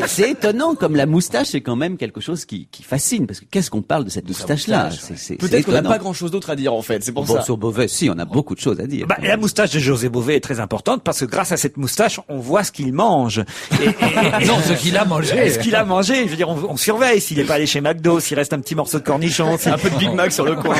C'est étonnant, comme la moustache, c'est quand même quelque chose qui fascine, parce que qu'est-ce qu'on parle de cette moustache-là? Peut-être qu'on n'a pas grand-chose d'autre à dire, en fait, c'est pour ça. Sur Beauvais, si, on a beaucoup de choses à dire. La moustache de José Bové est très importante parce que grâce à cette moustache, on voit ce qu'il mange. Non, ce qu'il a mangé. Ce qu'il a mangé. Je veux dire, on surveille s'il n'est pas allé chez McDo, s'il reste un petit morceau de cornichon. Un peu de Big Mac sur le coin.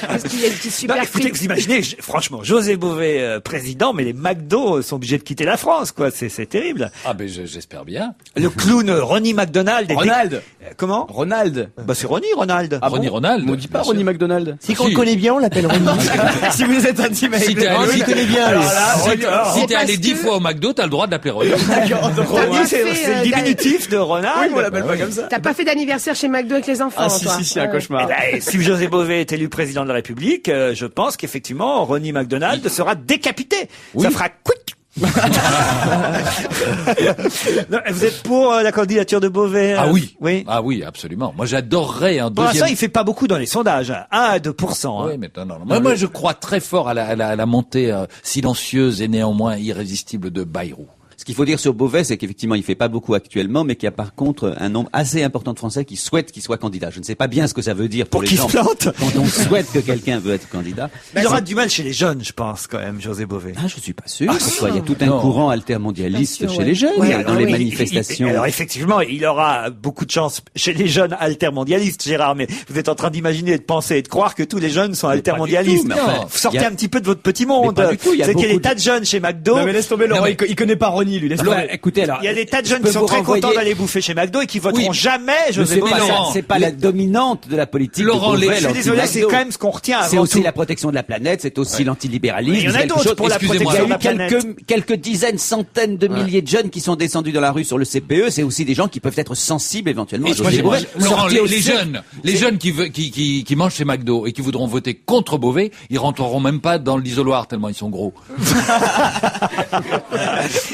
Parce qu'il y a une petite super écoutez, vous imaginez, franchement, José Bové président, mais les McDo sont obligés de quitter la France, quoi. C'est terrible. Ah ben j'espère bien. Le clown Ronnie McDonald. Ronald. Comment? Ronald. Bah c'est Ronald. Ah Ronnie Ronald. On dit pas Ronnie McDonald. Si qu'on le connaît bien, on l'appelle Ronnie. Si vous êtes intime avec Si les gens, t'es connais bien. alors là, Si t'es allé 10 fois au McDo, t'as le droit de l'appeler Ronnie. C'est le diminutif de Ronald. Oui, on l'appelle pas comme ça. T'as pas fait d'anniversaire chez McDo avec les enfants, Ah toi? si, un cauchemar. Si José Bové est élu président de la République, je pense qu'effectivement, Ronnie McDonald sera décapité. Ça fera quick. Non, vous êtes pour la candidature de Bové? Ah oui. Oui. Ah oui, absolument. Moi, j'adorerais un Pour deuxième. l'instant, il fait pas beaucoup dans les sondages. 1 à 2%. Hein. Oui, mais non. Moi, je crois très fort à la montée silencieuse et néanmoins irrésistible de Bayrou. Ce qu'il faut dire sur Beauvais, c'est qu'effectivement, il fait pas beaucoup actuellement, mais qu'il y a par contre un nombre assez important de Français qui souhaitent qu'il soit candidat. Je ne sais pas bien ce que ça veut dire pour les gens. Plante. Quand on souhaite que quelqu'un veut être candidat. Il aura du mal chez les jeunes, je pense, quand même, José Bové. Ah, je suis pas sûr. Pourquoi? Il y a tout un courant altermondialiste chez les jeunes, dans les manifestations. Alors effectivement, il aura beaucoup de chance chez les jeunes altermondialistes, Gérard, mais vous êtes en train d'imaginer, de penser et de croire que tous les jeunes sont altermondialistes. Vous sortez un petit peu de votre petit monde. C'est qu'il y a des tas de jeunes chez McDo. Non mais laisse tomber, Laurent, il connaît pas Ronnie, lui, laisse tomber. Écoutez, alors. Il y a des tas de jeunes qui sont très contents d'aller bouffer chez McDo et qui voteront jamais José Bové. C'est pas la dominante de la politique. Laurent, je suis désolé, c'est quand même ce qu'on retient avant tout. C'est aussi la protection de la planète, c'est aussi l'antilibéralisme. Il y en a d'autres pour la protection de la planète. Il y a eu quelques dizaines, centaines de milliers de jeunes qui sont descendus dans la rue sur le CPE. C'est aussi des gens qui peuvent être sensibles éventuellement. Laurent, les jeunes qui mangent chez McDo et qui voudront voter contre Bové, ils rentreront même pas dans l'isoloir tellement ils sont gros.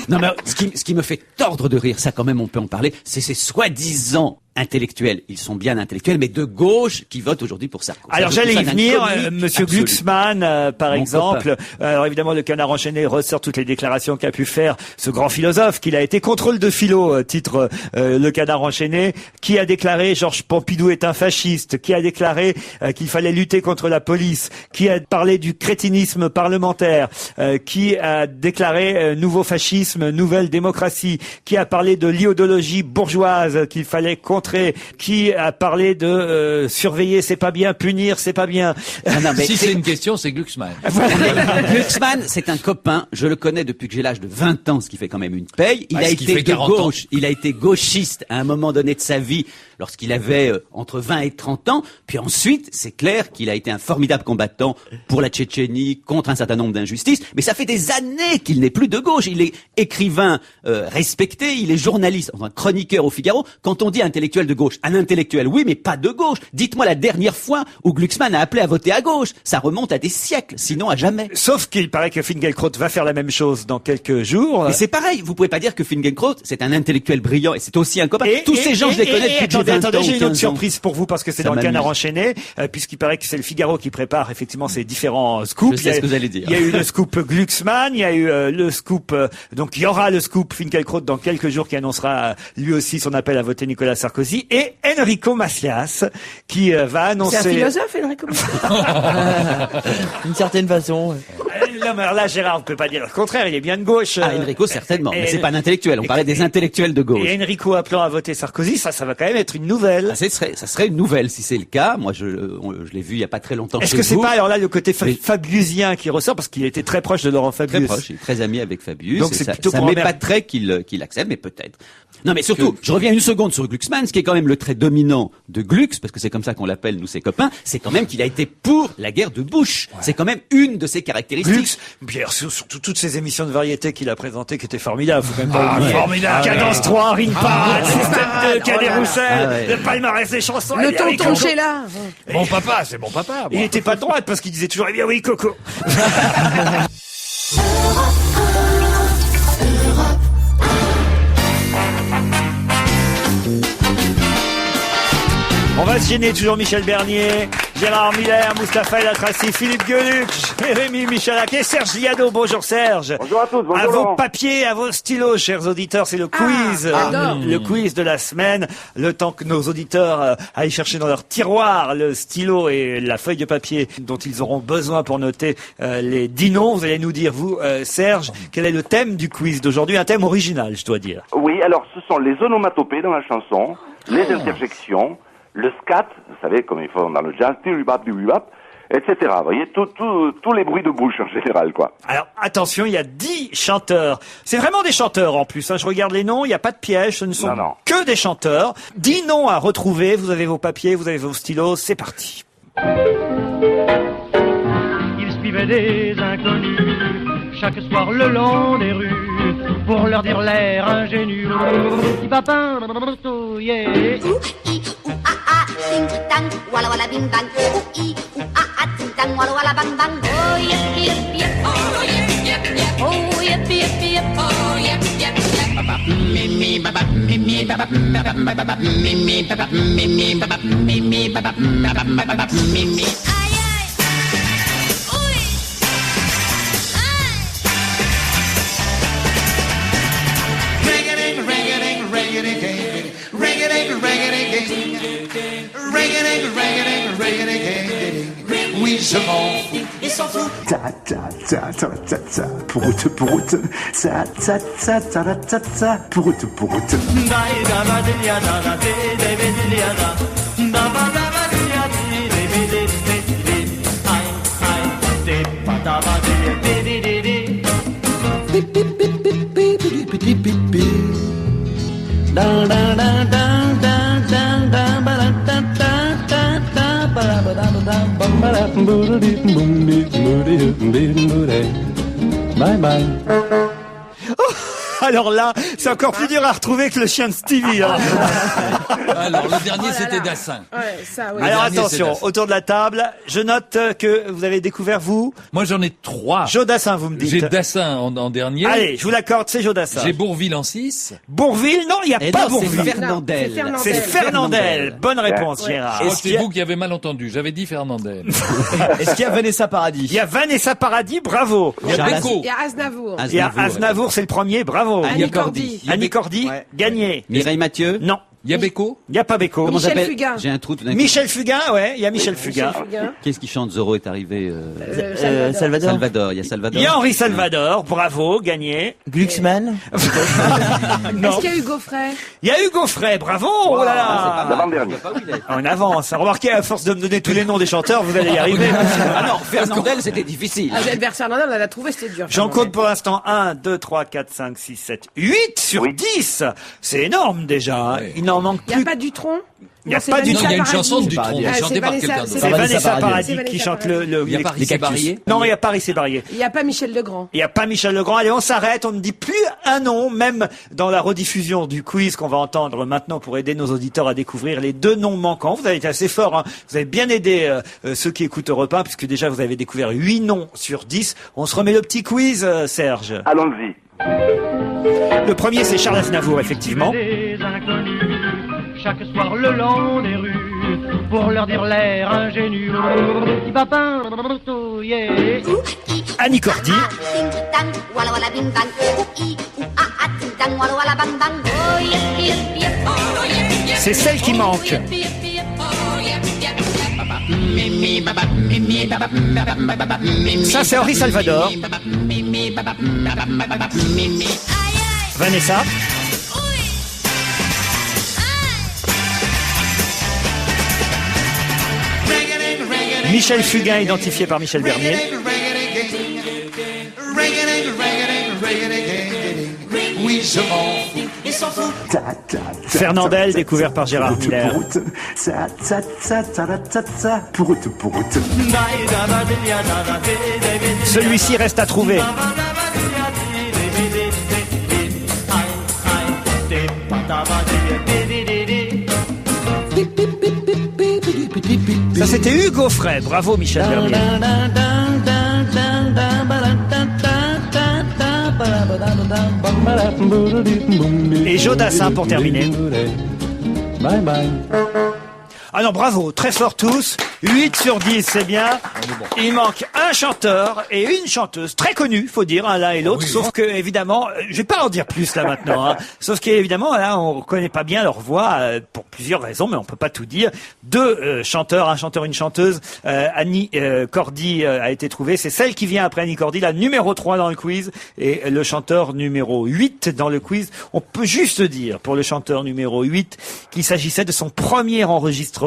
Non mais ce qui me fait tordre de rire, ça quand même on peut en parler, c'est ces soi-disant intellectuels, ils sont bien intellectuels, mais de gauche qui votent aujourd'hui pour Sarkozy. Alors j'allais y venir, Monsieur Glucksmann, par exemple. Alors évidemment, le Canard enchaîné ressort toutes les déclarations qu'a pu faire ce grand philosophe qu'il a été. Contrôle de philo, titre le Canard enchaîné, qui a déclaré Georges Pompidou est un fasciste, qui a déclaré qu'il fallait lutter contre la police, qui a parlé du crétinisme parlementaire, qui a déclaré nouveau fascisme, nouvelle démocratie, qui a parlé de l'idéologie bourgeoise qu'il fallait contrer, qui a parlé de surveiller c'est pas bien, punir c'est pas bien. Non, mais si c'est une question, c'est Glucksmann. Glucksmann, c'est un copain, je le connais depuis que j'ai l'âge de 20 ans, ce qui fait quand même une paye. Il a été de gauche, il a été gauchiste à un moment donné de sa vie, lorsqu'il avait entre 20 et 30 ans. Puis ensuite, c'est clair qu'il a été un formidable combattant pour la Tchétchénie, contre un certain nombre d'injustices. Mais ça fait des années qu'il n'est plus de gauche. Il est écrivain respecté, il est journaliste, enfin chroniqueur au Figaro. Quand on dit intellectuel de gauche, un intellectuel, oui, mais pas de gauche. Dites-moi la dernière fois où Glucksmann a appelé à voter à gauche. Ça remonte à des siècles, sinon à jamais. Sauf qu'il paraît que Finkielkraut va faire la même chose dans quelques jours. Mais c'est pareil, vous pouvez pas dire que Finkielkraut, c'est un intellectuel brillant et c'est aussi un copain. Tous ces gens, je les connais depuis que j'ai 20 ans. Attendez, j'ai une autre surprise pour vous parce que c'est dans le Canard enchaîné, puisqu'il paraît que c'est le Figaro qui prépare effectivement ces différents scoops. Je sais ce que vous allez dire. Il y a eu le scoop Glucksmann, il y a eu le scoop, donc il y aura le scoop Finkielkraut dans quelques jours qui annoncera lui aussi son appel à voter Nicolas Sarkozy, et Enrico Macias qui va annoncer... C'est un philosophe, Enrico Macias. D'une certaine façon. Non, mais alors là, Gérard, on peut pas dire le contraire, il est bien de gauche. Ah, Enrico, certainement, mais c'est pas un intellectuel, on parlait des intellectuels de gauche. Et Enrico appelant à voter Sarkozy, ça va quand même être une nouvelle. Ah, ça serait une nouvelle si c'est le cas. Moi, je l'ai vu il y a pas très longtemps. Est-ce que c'est pas alors là le côté fabiusien qui ressort parce qu'il était très proche de Laurent Fabius? Très proche, il est très ami avec Fabius. Donc c'est plutôt ça m'épaterait qu'il accepte, mais peut-être. Non, mais surtout, je reviens une seconde sur Glucksmann, ce qui est quand même le trait dominant de Glux, parce que c'est comme ça qu'on l'appelle nous ses copains, c'est quand même qu'il a été pour la guerre de Bush. Ouais. C'est quand même une de ses caractéristiques. Glux, bien surtout toutes ces émissions de variété qu'il a présentées qui étaient formidables. Faut quand même pas formidable. Cadence 3, Ring Parade, Système 2, Cadet Roussel, le palmarès des chansons. Le tonton Sheila. Bon papa, c'est bon papa. Il était pas de droite parce qu'il disait toujours eh bien oui Coco. On va se gêner, toujours Michel Bernier, Gérard Miller, Mustapha El Atrassi, Philippe Gueluc, Jérémy Michalak et Serge Liado. Bonjour Serge. Bonjour à tous, bonjour à vos Laurent. Papiers, à vos stylos, chers auditeurs, c'est le quiz. Le quiz de la semaine. Le temps que nos auditeurs aillent chercher dans leur tiroir le stylo et la feuille de papier dont ils auront besoin pour noter les 10 noms. Vous allez nous dire, vous, Serge, quel est le thème du quiz d'aujourd'hui? Un thème original, je dois dire. Oui, alors ce sont les onomatopées dans la chanson, les interjections, le scat, vous savez, comme ils font dans le jazz, etc. Vous voyez, tous les bruits de bouche en général, quoi. Alors, attention, il y a 10 chanteurs. C'est vraiment des chanteurs, en plus, hein. Je regarde les noms, il n'y a pas de piège, ce ne sont que des chanteurs. 10 noms à retrouver, vous avez vos papiers, vous avez vos stylos, c'est parti. Il suivait des inconnus, chaque soir le long des rues, pour leur dire l'air ingénu. Ting tang, walla walla bing bang. Ooh ooh ah ting tang, walla walla bang bang. Oh yep yep yep. Oh yep yep yep. Oh yep yep yep. Oh yep yep yep. Baba me baba me baba baba me baba me baba me baba baba me. Ay ay. Uy. Ay. Ring-a-ding, ring-a-ding, ring-a-ding, ring-a-ding, ring-a-ding. Oui, je m'en fous. Ils s'en foutent. Ta ta ta ta ta ta. Prout prout. Ta ta ta ta ta ta. Prout prout. Bye bye. Alors là, c'est encore plus dur à retrouver que le chien de Stevie. Hein. Alors, le dernier, c'était Dassin. Ouais, ça, oui. Alors dernier, attention, c'est autour de la table, je note que vous avez découvert vous. Moi, j'en ai 3. Jodassin, vous me dites. J'ai Dassin en dernier. Allez, je vous l'accorde, c'est Jodassin. J'ai Bourville en 6. Bourville, non, il n'y a Et pas non, c'est Bourville. Fernandel. Non, C'est Fernandel. Bonne réponse, Gérard. Oh, c'est vous qui avez mal entendu. J'avais dit Fernandel. Est-ce qu'il y a Vanessa Paradis? Il y a Vanessa Paradis, bravo. Il y a Beko. Il y a Aznavour. Il y a Aznavour, c'est le premier, bravo. Annie Cordy. Annie Cordy, Ouais. gagné. Mireille Mathieu. Non, Il y a Beko. il n'y a pas Beko. Comment Michel s'appelle Fugain. J'ai un trou tout d'un coup. Michel Fugain, ouais, il y a Michel Fugain. Qu'est-ce qui chante Zorro est arrivé Salvador. Salvador, il y a Il Salvador. y a Henri Salvador, bravo, gagné. Glucksmann. Non. Est-ce qu'il y a Hugo Frey? Il y a Hugo Frey, bravo, oh là là. L'avant-dernier. On avance. Remarquez, à force de me donner tous les noms des chanteurs, vous allez y arriver. Ah non, Fernandel, c'était difficile. Ah, vers Fernandel, on l'a trouvé, c'était dur. J'en compte pour l'instant 1, 2, 3, 4, 5, 6, 7, 8 sur 10. C'est énorme déjà. Hein. Ouais. Il n'en manque Il n'y plus. a pas Dutronc? Il y a Non, c'est pas du Non, tout. il y a une Paradis. chanson du tronc, Ah, chantée c'est par Vanessa- quelqu'un c'est C'est d'autre. Vanessa Paradis. Paradis C'est qui Vanessa chante Paradis. le Il y a les- Paris les c'est cactus. Barrier. Non, il n'y a Paris c'est Barrier. Il n'y a pas Michel Legrand. Il n'y a pas Michel Legrand. Allez, on s'arrête. On ne dit plus un nom, même dans la rediffusion du quiz qu'on va entendre maintenant pour aider nos auditeurs à découvrir les 2 noms manquants. Vous avez été assez fort. Hein. Vous avez bien aidé ceux qui écoutent Europe 1, puisque déjà vous avez découvert 8 noms sur 10. On se remet le petit quiz, Serge. Allons-y. Le premier, c'est Charles Aznavour, effectivement. Des inconnus, chaque soir le long des rues, pour leur dire l'air ingénu. Petit papin, yeah. Annie Cordy. Tang, walla walla bing bang, i, ah, ting tang, walla walla bang bang. Oh yep yep yep, oh yep yep. C'est celle qui manque. Yep yep yep, oh yep yep. Ça, c'est Henri Salvador. Vanessa. Michel Fugain, identifié par Michel Bernier. Oui, je m'en fous. Il s'en fout. Fernandel, découvert par Gérard Miller. Celui-ci reste à trouver. Ça, c'était Hugo Frey. Bravo, Michel Bernier. Et Jodassin pour terminer. Bye bye. Ah non, bravo, très fort tous. 8 sur 10, c'est bien. Il manque un chanteur et une chanteuse très connue, faut dire, hein, l'un et l'autre. Sauf que, évidemment, je vais pas en dire plus là maintenant. Hein. Sauf qu'évidemment, là, on connaît pas bien leur voix pour plusieurs raisons, mais on peut pas tout dire. 2 chanteurs, un chanteur, une chanteuse. Annie Cordy a été trouvée. C'est celle qui vient après Annie Cordy, la numéro 3 dans le quiz, et le chanteur numéro 8 dans le quiz. On peut juste dire, pour le chanteur numéro 8, qu'il s'agissait de son premier enregistrement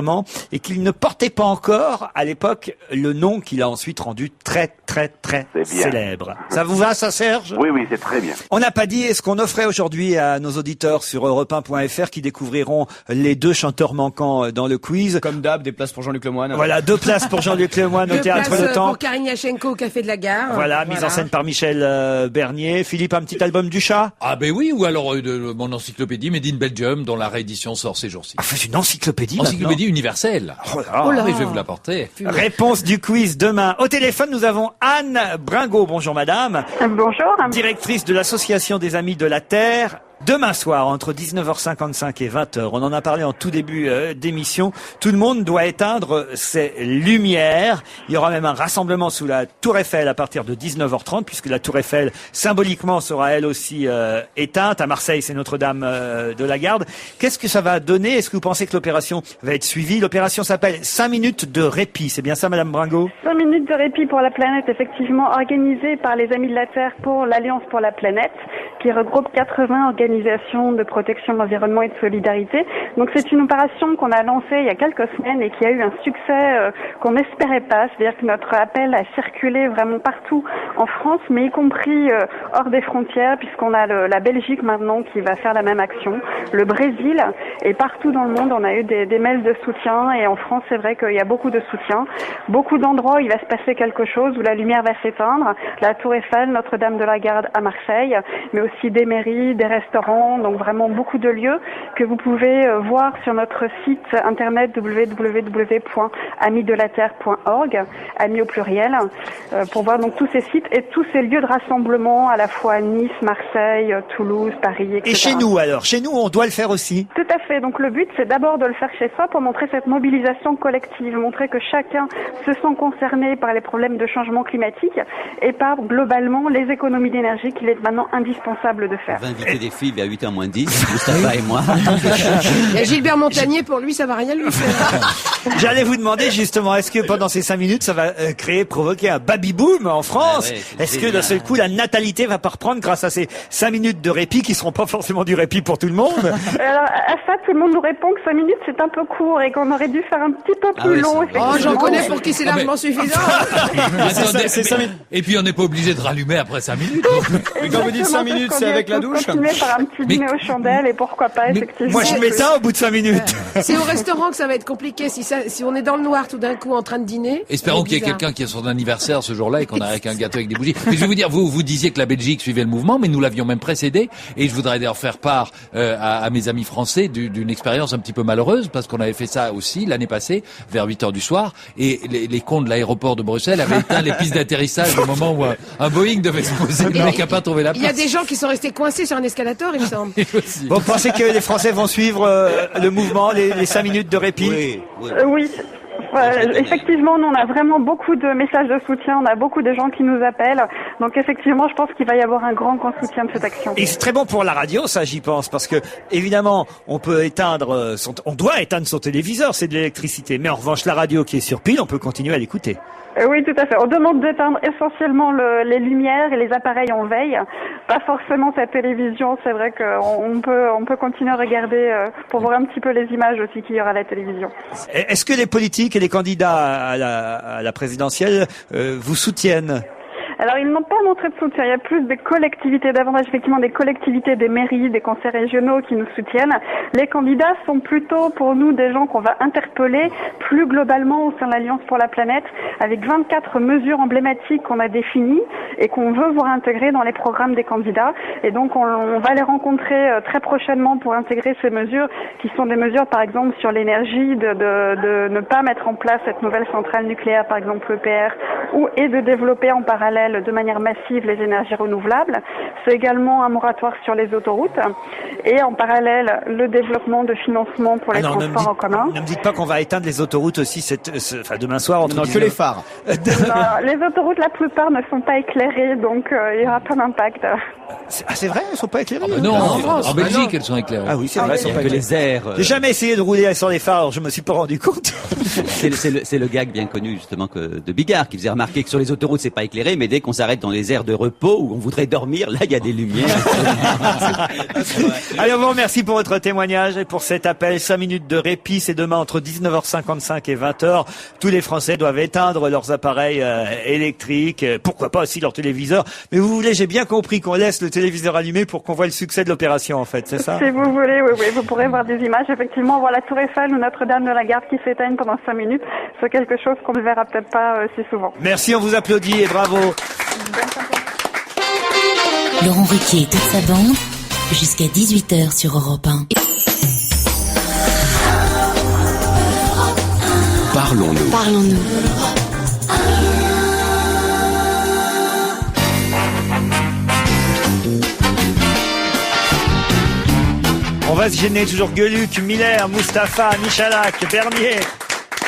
et qu'il ne portait pas encore, à l'époque, le nom qu'il a ensuite rendu très, très, très célèbre. Ça vous va, ça, Serge? Oui, oui, c'est très bien. On n'a pas dit ce qu'on offrait aujourd'hui à nos auditeurs sur europe1.fr qui découvriront les 2 chanteurs manquants dans le quiz. Comme d'hab, des places pour Jean-Luc Lemoyne. Voilà, 2 places pour Jean-Luc Lemoyne au 2 Théâtre places Le Temps. pour Karine Yachenko au Café de la Gare. Voilà, mise en scène par Michel Bernier. Philippe, un petit album du chat? Ah ben oui, ou alors de mon encyclopédie Made in Belgium, dont la réédition sort ces jours-ci. Ah, c'est une encyclopédie Encyclopédie universelle. Oh là. Oui, je vais vous l'apporter. Réponse du quiz demain. Au téléphone, nous avons Anne Bringot. Bonjour madame. Bonjour. Directrice de l'Association des Amis de la Terre. Demain soir, entre 19h55 et 20h, on en a parlé en tout début d'émission, tout le monde doit éteindre ses lumières. Il y aura même un rassemblement sous la Tour Eiffel à partir de 19h30, puisque la Tour Eiffel, symboliquement, sera elle aussi éteinte. À Marseille, c'est Notre-Dame de la Garde. Qu'est-ce que ça va donner? Est-ce que vous pensez que l'opération va être suivie? L'opération s'appelle 5 minutes de répit. C'est bien ça, madame Bringot? 5 minutes de répit pour la planète, effectivement, organisée par les Amis de la Terre pour l'Alliance pour la planète, qui regroupe 80 organisations organisations de protection de l'environnement et de solidarité. Donc c'est une opération qu'on a lancée il y a quelques semaines et qui a eu un succès qu'on n'espérait pas. C'est-à-dire que notre appel a circulé vraiment partout en France, mais y compris hors des frontières, puisqu'on a la Belgique maintenant qui va faire la même action, le Brésil, et partout dans le monde on a eu des mails de soutien, et en France c'est vrai qu'il y a beaucoup de soutien, beaucoup d'endroits où il va se passer quelque chose, où la lumière va s'éteindre, la Tour Eiffel, Notre-Dame de la Garde à Marseille, mais aussi des mairies, des restaurants, donc vraiment beaucoup de lieux que vous pouvez voir sur notre site internet www.amisdelaterre.org, amis au pluriel, pour voir donc tous ces sites et tous ces lieux de rassemblement à la fois Nice, Marseille, Toulouse, Paris, etc. Et chez nous alors, chez nous on doit le faire aussi. Tout à fait, donc le but c'est d'abord de le faire chez soi pour montrer cette mobilisation collective, montrer que chacun se sent concerné par les problèmes de changement climatique et par globalement les économies d'énergie qu'il est maintenant indispensable de faire. On va inviter des filles vers 8h moins 10, Mustapha et moi. Et Gilbert Montagnier, pour lui, ça va rien lui faire. J'allais vous demander justement, est-ce que pendant ces 5 minutes, ça va provoquer un baby-boom en France? Est-ce que d'un seul coup, la natalité va pas reprendre grâce à ces 5 minutes de répit qui seront pas forcément du répit pour tout le monde? Alors, à ça, tout le monde nous répond que 5 minutes, c'est un peu court et qu'on aurait dû faire un petit peu plus long. Oh, j'en connais pour qui c'est largement suffisant. Et puis, on n'est pas obligé de rallumer après 5 minutes. Et quand vous dites 5 minutes, c'est avec la douche? Continuer par un petit dîner aux chandelles et pourquoi pas, effectivement. Moi, je m'éteins au bout de 5 minutes. C'est au restaurant que ça va être compliqué. Si on est dans le noir tout d'un coup en train de dîner. Espérons qu'il y ait quelqu'un qui a son anniversaire ce jour-là et qu'on arrive avec un gâteau avec des bougies. Mais je vais vous dire, vous disiez que la Belgique suivait le mouvement, mais nous l'avions même précédé. Et je voudrais d'ailleurs faire part à mes amis français d'une expérience un petit peu malheureuse, parce qu'on avait fait ça aussi l'année passée, vers 8h du soir. Et les cons de l'aéroport de Bruxelles avaient éteint les pistes d'atterrissage au moment où un Boeing devait se poser. Le mec n'a pas trouvé la place. Il y a des gens qui sont restés coincés sur un escalator, il me semble. Vous pensez que les Français vont suivre le mouvement, les 5 minutes de répit? Oui. Effectivement, nous, on a vraiment beaucoup de messages de soutien, on a beaucoup de gens qui nous appellent. Donc effectivement, je pense qu'il va y avoir un grand soutien de cette action. Et c'est très bon pour la radio, ça, j'y pense, parce que évidemment, on peut éteindre on doit éteindre son téléviseur, c'est de l'électricité. Mais en revanche, la radio qui est sur pile, on peut continuer à l'écouter. Oui, tout à fait. On demande d'éteindre essentiellement les lumières et les appareils en veille. Pas forcément cette télévision. C'est vrai qu'on peut continuer à regarder pour voir un petit peu les images aussi qu'il y aura à la télévision. Est-ce que les politiques et les candidats à la présidentielle vous soutiennent? Alors, ils n'ont pas montré de soutien. Il y a plus des collectivités, davantage effectivement des collectivités, des mairies, des conseils régionaux qui nous soutiennent. Les candidats sont plutôt pour nous des gens qu'on va interpeller plus globalement au sein de l'Alliance pour la planète, avec 24 mesures emblématiques qu'on a définies et qu'on veut voir intégrer dans les programmes des candidats. Et donc, on va les rencontrer très prochainement pour intégrer ces mesures, qui sont des mesures, par exemple, sur l'énergie, de ne pas mettre en place cette nouvelle centrale nucléaire, par exemple l'EPR, et de développer en parallèle de manière massive les énergies renouvelables. C'est également un moratoire sur les autoroutes et en parallèle le développement de financement pour les transports en commun. Ne me dites pas qu'on va éteindre les autoroutes aussi demain soir. Non, que les phares. Non, les autoroutes, la plupart ne sont pas éclairées, donc il n'y aura pas d'impact. C'est vrai, elles ne sont pas éclairées? Non, en Belgique, elles sont éclairées. Ah oui, c'est vrai, elles sont pas éclairées. Les airs. J'ai jamais essayé de rouler sur les phares, je me suis pas rendu compte. C'est le gag bien connu justement de Bigard qui faisait remarquer que sur les autoroutes c'est pas éclairé, mais dès qu'on s'arrête dans les aires de repos où on voudrait dormir, là il y a des lumières. Allez, on vous remercie pour votre témoignage et pour cet appel. 5 minutes de répit, c'est demain entre 19h55 et 20h. Tous les Français doivent éteindre leurs appareils électriques, pourquoi pas aussi leur téléviseur. Mais vous voulez, j'ai bien compris qu'on laisse le téléviseur allumé pour qu'on voit le succès de l'opération en fait, c'est ça? Si vous voulez, oui, vous pourrez voir des images. Effectivement, voir la Tour Eiffel ou Notre-Dame de la Garde qui s'éteignent pendant 5 minutes, c'est quelque chose qu'on ne verra peut-être pas si souvent. Merci, on vous applaudit et bravo. Laurent Ruquier et toute sa bande, jusqu'à 18h sur Europe 1. Parlons-nous. On va se gêner, toujours Gueluc, Miller, Mustapha, Michalak, Bernier.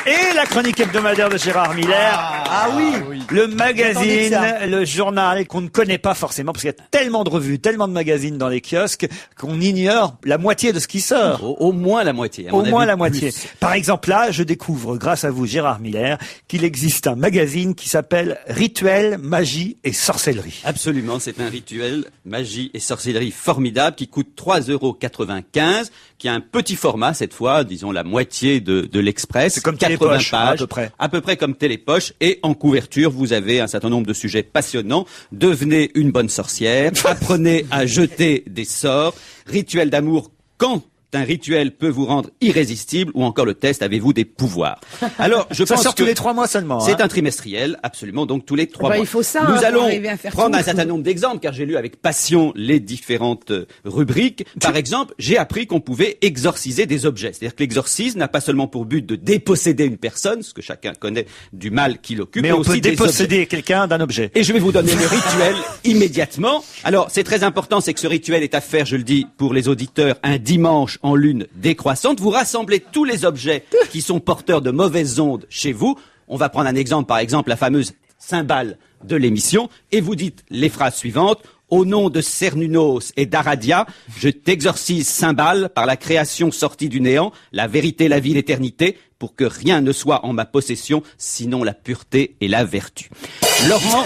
Et la chronique hebdomadaire de Gérard Miller. Ah oui. Le J'attendais magazine, ça. le journal qu'on ne connaît pas forcément parce qu'il y a tellement de revues, tellement de magazines dans les kiosques qu'on ignore la moitié de ce qui sort. Au moins la moitié. à mon Au moins avis, la moitié. plus. Par exemple, là, je découvre, grâce à vous, Gérard Miller, qu'il existe un magazine qui s'appelle Rituel, Magie et Sorcellerie. Absolument, c'est un rituel magie et sorcellerie formidable qui coûte 3,95 €, qui a un petit format cette fois, disons la moitié de l'Express. C'est comme 80 Télépoche, pages, à peu près. Comme Télépoche. Et en couverture, vous avez un certain nombre de sujets passionnants. Devenez une bonne sorcière, apprenez à jeter des sorts, rituel d'amour quand un rituel peut vous rendre irrésistible, ou encore le test, avez-vous des pouvoirs? Alors, je Ça pense sort que tous les 3 mois seulement. c'est un trimestriel, absolument, donc tous les 3 Bah, mois. il faut ça, Nous hein, pour allons arriver à faire prendre tout. un certain nombre d'exemples, car j'ai lu avec passion les différentes rubriques. Par exemple, j'ai appris qu'on pouvait exorciser des objets. C'est-à-dire que l'exorcisme n'a pas seulement pour but de déposséder une personne, ce que chacun connaît du mal qui l'occupe, Mais on peut aussi des objets. déposséder quelqu'un d'un objet. Et je vais vous donner le rituel immédiatement. Alors, c'est très important, c'est que ce rituel est à faire, je le dis, pour les auditeurs, un dimanche en lune décroissante. Vous rassemblez tous les objets qui sont porteurs de mauvaises ondes chez vous. On va prendre un exemple, par exemple, la fameuse cymbale de l'émission, et vous dites les phrases suivantes. Au nom de Cernunnos et d'Aradia, je t'exorcise cymbale par la création sortie du néant, la vérité, la vie, l'éternité, pour que rien ne soit en ma possession, sinon la pureté et la vertu. Laurent,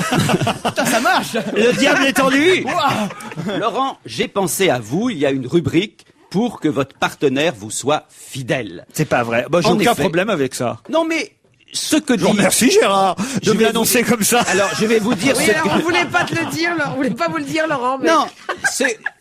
Putain, ça marche. Le diable est en lui. Laurent, j'ai pensé à vous, il y a une rubrique pour que votre partenaire vous soit fidèle. C'est pas vrai. Bah, j'ai En aucun effet. problème avec ça. Non mais, ce que Je vous dit... remercie, Gérard, Je de vais m'annoncer vous- comme ça. Alors, je vais vous dire Oui, ce alors, que... on voulait pas te le dire, on voulait pas vous le dire, Laurent, mais... Non,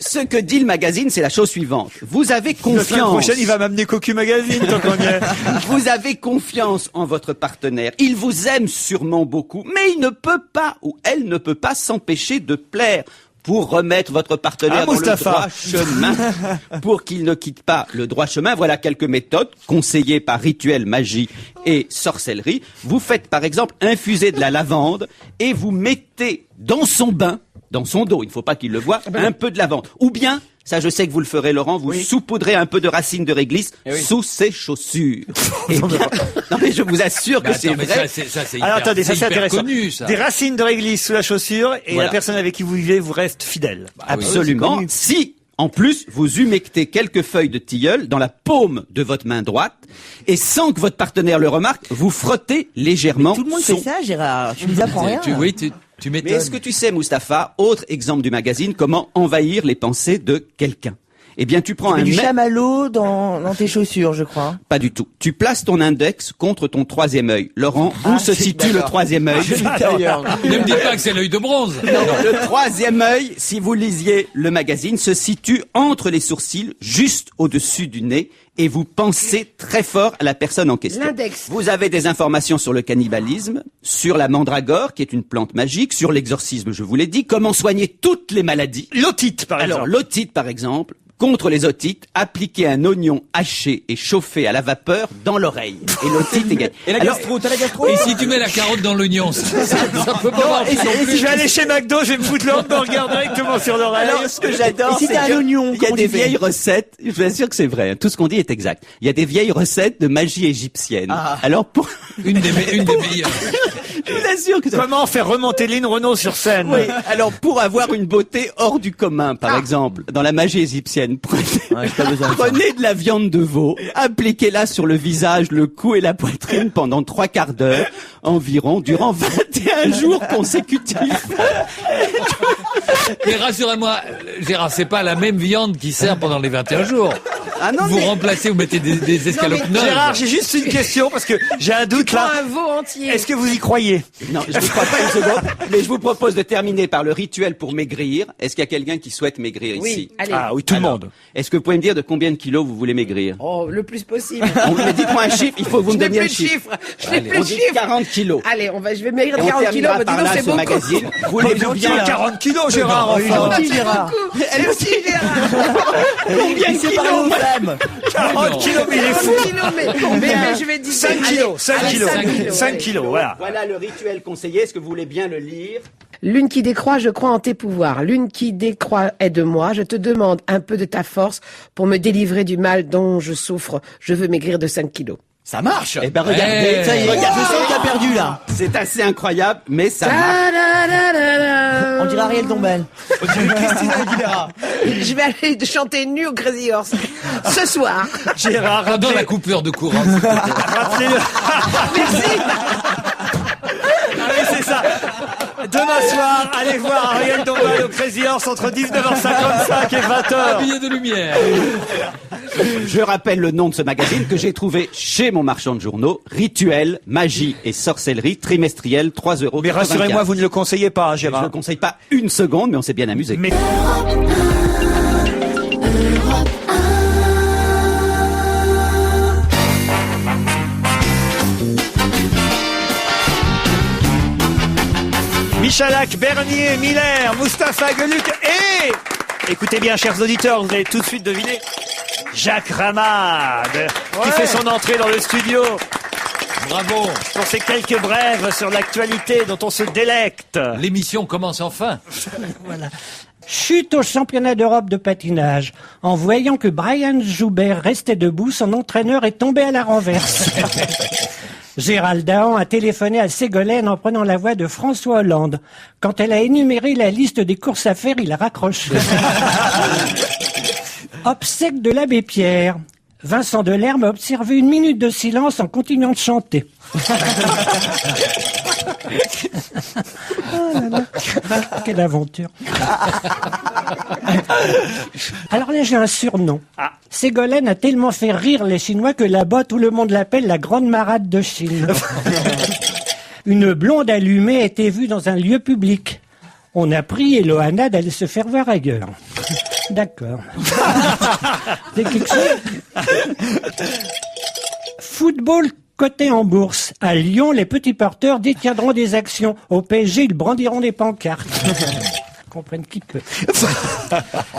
ce que dit le magazine, c'est la chose suivante. Vous avez La semaine confiance. prochaine, il va m'amener Cocu Magazine, tant qu'on y est. Vous avez confiance en votre partenaire. Il vous aime sûrement beaucoup, mais il ne peut pas ou elle ne peut pas s'empêcher de plaire. Pour remettre votre partenaire Ah, dans le Mustapha. droit chemin, pour qu'il ne quitte pas le droit chemin, voilà quelques méthodes conseillées par Rituel, Magie et Sorcellerie. Vous faites par exemple infuser de la lavande et vous mettez dans son bain, dans son dos, il ne faut pas qu'il le voie, un peu de lavande. Ou bien, ça je sais que vous le ferez Laurent, vous saupoudrez un peu de racines de réglisse sous ses chaussures. Et bien, non mais je vous assure que Mais c'est attends, mais vrai. ça, c'est Alors hyper, attendez, ça c'est c'est hyper intéressant. connu, ça. Des racines de réglisse sous la chaussure et Voilà. la personne avec qui vous vivez vous reste fidèle. Absolument. Si, en plus, vous humectez quelques feuilles de tilleul dans la paume de votre main droite et sans que votre partenaire le remarque, vous frottez légèrement Tout le monde son... fait ça, Gérard. Tu nous apprends rien. Oui, tu Mais m'étonnes. est-ce que tu sais, Mustapha, autre exemple du magazine, comment envahir les pensées de quelqu'un? Eh bien, tu prends Tu mets un du mec- chamallow dans tes chaussures, je crois. Pas du tout. Tu places ton index contre ton troisième œil. Laurent, où se situe le troisième œil? Ne me dites pas que c'est l'œil de bronze. Non, le troisième œil, si vous lisiez le magazine, se situe entre les sourcils, juste au-dessus du nez, et vous pensez très fort à la personne en question. L'index. Vous avez des informations sur le cannibalisme, sur la mandragore, qui est une plante magique, sur l'exorcisme, je vous l'ai dit, comment soigner toutes les maladies. L'otite, par Alors, exemple. l'otite, par exemple. Contre les otites, appliquez un oignon haché et chauffé à la vapeur dans l'oreille. Et l'otite est gagnée. Et la Alors, gastro, t'as la gastro. Et si tu mets la carotte dans l'oignon, ça peut pas marcher non Et plus. si je vais aller chez McDo, je vais me foutre le hamburger directement sur l'oreille. Alors, ce que j'adore, Et si c'est t'as un que oignon, il y a comment des tu fais vieilles recettes. Je vous assure que c'est vrai. Hein, tout ce qu'on dit est exact. Il y a des vieilles recettes de magie égyptienne. Alors pour, Une des meilleures. je vous assure que Comment faire remonter Lynn Renault sur scène? oui. Alors pour avoir une beauté hors du commun, par exemple, dans la magie égyptienne, prenez de la viande de veau, appliquez-la sur le visage, le cou et la poitrine pendant 3/4 d'heure environ, durant 21 jours consécutifs. Mais rassurez-moi, Gérard, c'est pas la même viande qui sert pendant les 21 jours. Ah non, Vous mais- remplacez, vous mettez des escalopes neuves. Gérard, j'ai juste une question parce que j'ai un doute Prends là. un veau entier. Est-ce que vous y croyez? Non, je ne crois pas une seconde, mais je vous propose de terminer par le rituel pour maigrir. Est-ce qu'il y a quelqu'un qui souhaite maigrir ici? Oui, allez. Ah oui, tout le Alors, monde. Est-ce que vous pouvez me dire de combien de kilos vous voulez maigrir? Oh, le plus possible. Mais dites-moi un chiffre, il faut que vous Je me n'ai donniez plus un de chiffre. chiffres. Je n'ai Allez, plus on de dit chiffres. 40 kilos. Allez, je vais maigrir Et on 40 kilos. terminera Bah, dis par donc, là c'est ce beaucoup. magazine. Voulez-vous bien 40 kilos, Gérard, Il est enfin. gentil, Gérard. Elle aussi, combien de C'est pas aux kilos? femmes. 40 kilos, mais il est fou. 40 kilos, mais je vais dire... 5 kilos, 5 allez, kilos. 5 kilos, 5 allez. kilos, voilà. Voilà le rituel conseillé. Est-ce que vous voulez bien le lire? Lune qui décroît, je crois en tes pouvoirs. Lune qui décroît, aide-moi. Je te demande un peu de ta force pour me délivrer du mal dont je souffre. Je veux maigrir de 5 kilos. Ça marche. Eh ben regardez, ça y est, regarde, je sens qu'il a perdu là. C'est assez incroyable, mais ça marche. On dirait Ariel Dombal. On dirait Christina Aguilera. Je vais aller chanter nu au Crazy Horse ce soir. Gérard, Pendant la coupure de courant. s'il te plaît. rappelez-le. Merci. Ah oui, c'est ça. Demain soir, allez voir Ariel Dombal au Crazy Horse entre 19h55 et 20h. Habillé de lumière. Je rappelle le nom de ce magazine que j'ai trouvé chez mon marchand de journaux. Rituel, magie et sorcellerie trimestriel, 3 €. Mais rassurez-moi, vous ne le conseillez pas, hein, Je ne Gérard. le conseille pas une seconde, mais on s'est bien amusé. Mais- Michalak, Bernier, Miller, Mustapha Geluc et... Écoutez bien, chers auditeurs, vous allez tout de suite deviner Jacques Ramade, qui fait son entrée dans le studio. Bravo. Pour ces quelques brèves sur l'actualité dont on se délecte. L'émission commence enfin. Voilà. Chute au championnat d'Europe de patinage. En voyant que Brian Joubert restait debout, son entraîneur est tombé à la renverse. Gérald Dahan a téléphoné à Ségolène en prenant la voix de François Hollande. Quand elle a énuméré la liste des courses à faire, il a raccroché. Obsèque de l'abbé Pierre. Vincent Delerme a observé 1 minute de silence en continuant de chanter. Oh là là. Quelle aventure. Alors là, j'ai un surnom. Ségolène a tellement fait rire les Chinois que là-bas, tout le monde l'appelle la grande marade de Chine. Une blonde allumée a été vue dans un lieu public. On a prié Loana d'aller se faire voir ailleurs. D'accord. C'est quelque chose. Football coté en bourse. À Lyon, les petits porteurs détiendront des actions. Au PSG, ils brandiront des pancartes. Comprenne qui peut.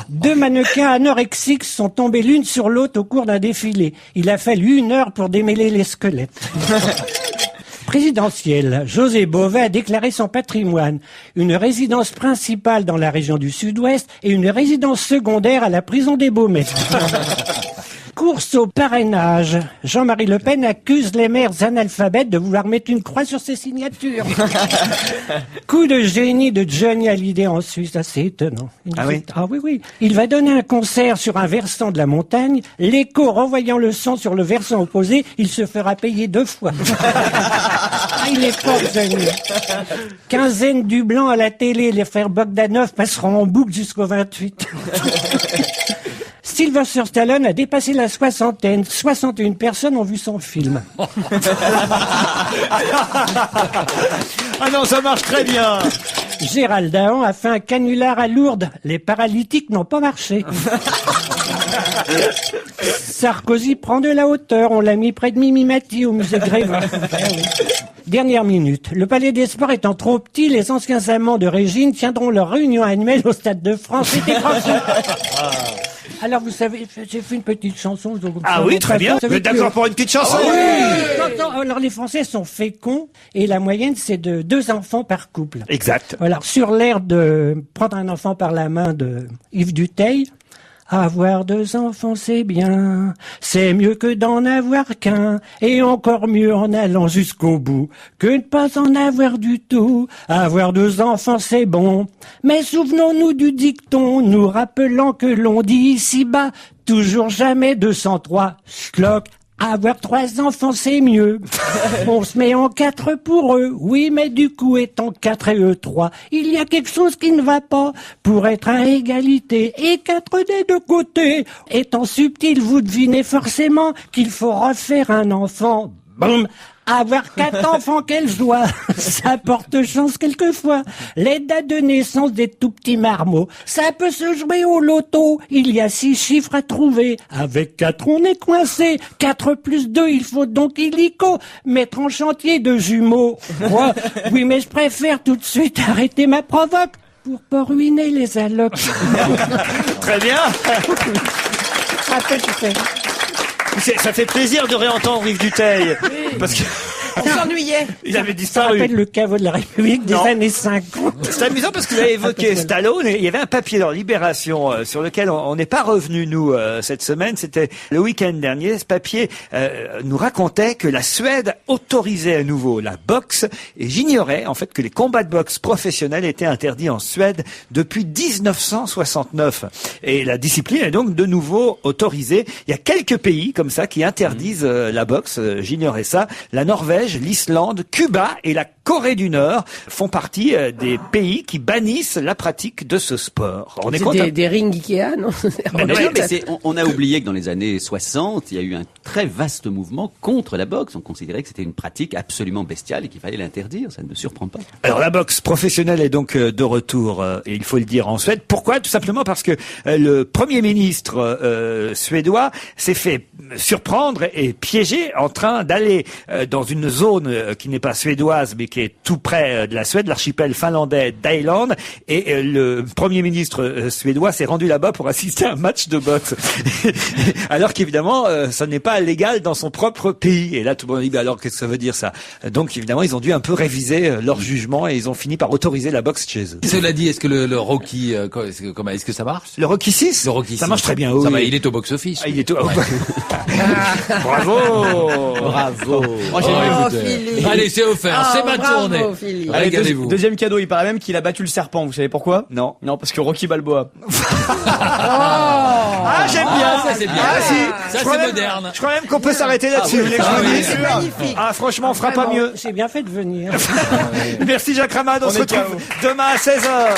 2 mannequins anorexiques sont tombés l'une sur l'autre au cours d'un défilé. Il a fallu 1 heure pour démêler les squelettes. Présidentielle, José Bové a déclaré son patrimoine. Une résidence principale dans la région du Sud-Ouest et une résidence secondaire à la prison des Baumettes. Course au parrainage. Jean-Marie Le Pen accuse les maires analphabètes de vouloir mettre une croix sur ses signatures. Coup de génie de Johnny Hallyday en Suisse, assez étonnant. Ah oui. Il va donner un concert sur un versant de la montagne. L'écho renvoyant le son sur le versant opposé, il se fera payer 2 fois. Il est fort, Johnny. Quinzaine du blanc à la télé. Les frères Bogdanov passeront en boucle jusqu'au 28. Sylvester Stallone a dépassé la soixantaine. 61 personnes ont vu son film. Ah non, ça marche très bien. Gérald Dahan a fait un canular à Lourdes. Les paralytiques n'ont pas marché. Sarkozy prend de la hauteur. On l'a mis près de Mimi Mati au musée Grévin. Dernière minute. Le Palais des Sports étant trop petit, les anciens amants de Régine tiendront leur réunion annuelle au Stade de France. C'était gratuit. Alors, vous savez, j'ai fait une petite chanson. Ah oui, très bien. Vous êtes d'accord pour une petite chanson? Alors, les Français sont féconds et la moyenne, c'est de 2 enfants par couple. Exact. Alors, sur l'air de Prendre un enfant par la main de Yves Duteil, avoir 2 enfants, c'est bien, c'est mieux que d'en avoir qu'un, et encore mieux en allant jusqu'au bout, que ne pas en avoir du tout. Avoir 2 enfants, c'est bon, mais souvenons-nous du dicton, nous rappelant que l'on dit ici-bas, toujours jamais 203, schlock. Avoir 3 enfants, c'est mieux. On se met en 4 pour eux. Oui, mais du coup, étant 4 et eux 3, il y a quelque chose qui ne va pas. Pour être à égalité et 4 des 2 côtés. Étant subtil, vous devinez forcément qu'il faut refaire un enfant. Boum. Avoir 4 enfants, quelle joie. Ça porte chance quelquefois. Les dates de naissance des tout petits marmots, ça peut se jouer au loto. Il y a 6 chiffres à trouver. Avec 4, on est coincé. 4 plus 2, il faut donc illico mettre en chantier de jumeaux. Moi, oui, mais je préfère tout de suite arrêter ma provoque pour pas ruiner les allocs. Très bien. Ça fait plaisir de réentendre Yves Duteil. Parce que On s'ennuyait. Il avait Ça disparu. rappelle le caveau de la République des Non. années 50. C'est amusant parce que vous avez évoqué Stallone et il y avait un papier dans Libération sur lequel on n'est pas revenu nous cette semaine. C'était le week-end dernier. Ce papier nous racontait que la Suède autorisait à nouveau la boxe et j'ignorais en fait que les combats de boxe professionnels étaient interdits en Suède depuis 1969 et la discipline est donc de nouveau autorisée. Il y a quelques pays comme ça qui interdisent la boxe. J'ignorais ça. La Norvège, l'Islande, Cuba et la Corée du Nord font partie des pays qui bannissent la pratique de ce sport. On est C'est content. des rings Ikea, non? Mais on a oublié que dans les années 60, il y a eu un très vaste mouvement contre la boxe. On considérait que c'était une pratique absolument bestiale et qu'il fallait l'interdire. Ça ne me surprend pas. Alors la boxe professionnelle est donc de retour, et il faut le dire, en Suède. Pourquoi? Tout simplement parce que le Premier ministre suédois s'est fait surprendre et piéger en train d'aller dans une zone qui n'est pas suédoise mais qui est tout près de la Suède, l'archipel finlandais d'Island, et le Premier ministre suédois s'est rendu là-bas pour assister à un match de boxe. Alors qu'évidemment, ça n'est pas légal dans son propre pays. Et là, tout le monde dit, bah alors qu'est-ce que ça veut dire ça? Donc évidemment, ils ont dû un peu réviser leur jugement et ils ont fini par autoriser la boxe chez eux. Cela dit, est-ce que le Rocky, est-ce que ça marche? Le Rocky 6? Le Rocky Ça 6. marche très bien, Ça oui. va, il est au box-office. Ah, il est au... Ouais. Bravo! Bravo. Moi, j'ai Oh, écouté. Philippe. Allez, c'est offert, Oh, c'est ma bravo, tournée. Philippe. Allez, Régalez-vous. deuxième cadeau, il paraît même qu'il a battu le serpent. Vous savez pourquoi? Non. Non, parce que Rocky Balboa. Ah, j'aime bien! Ah, ça, c'est bien. Ah, si. Ça, Je c'est crois même- moderne. Je crois même qu'on peut s'arrêter là-dessus. oui. Vous voulez que je Ah vous oui, dise? bien sûr. Magnifique. Ah, franchement, on fera pas mieux. J'ai bien fait de venir. Merci Jacques Ramad, on On se est retrouve KO. demain à 16h.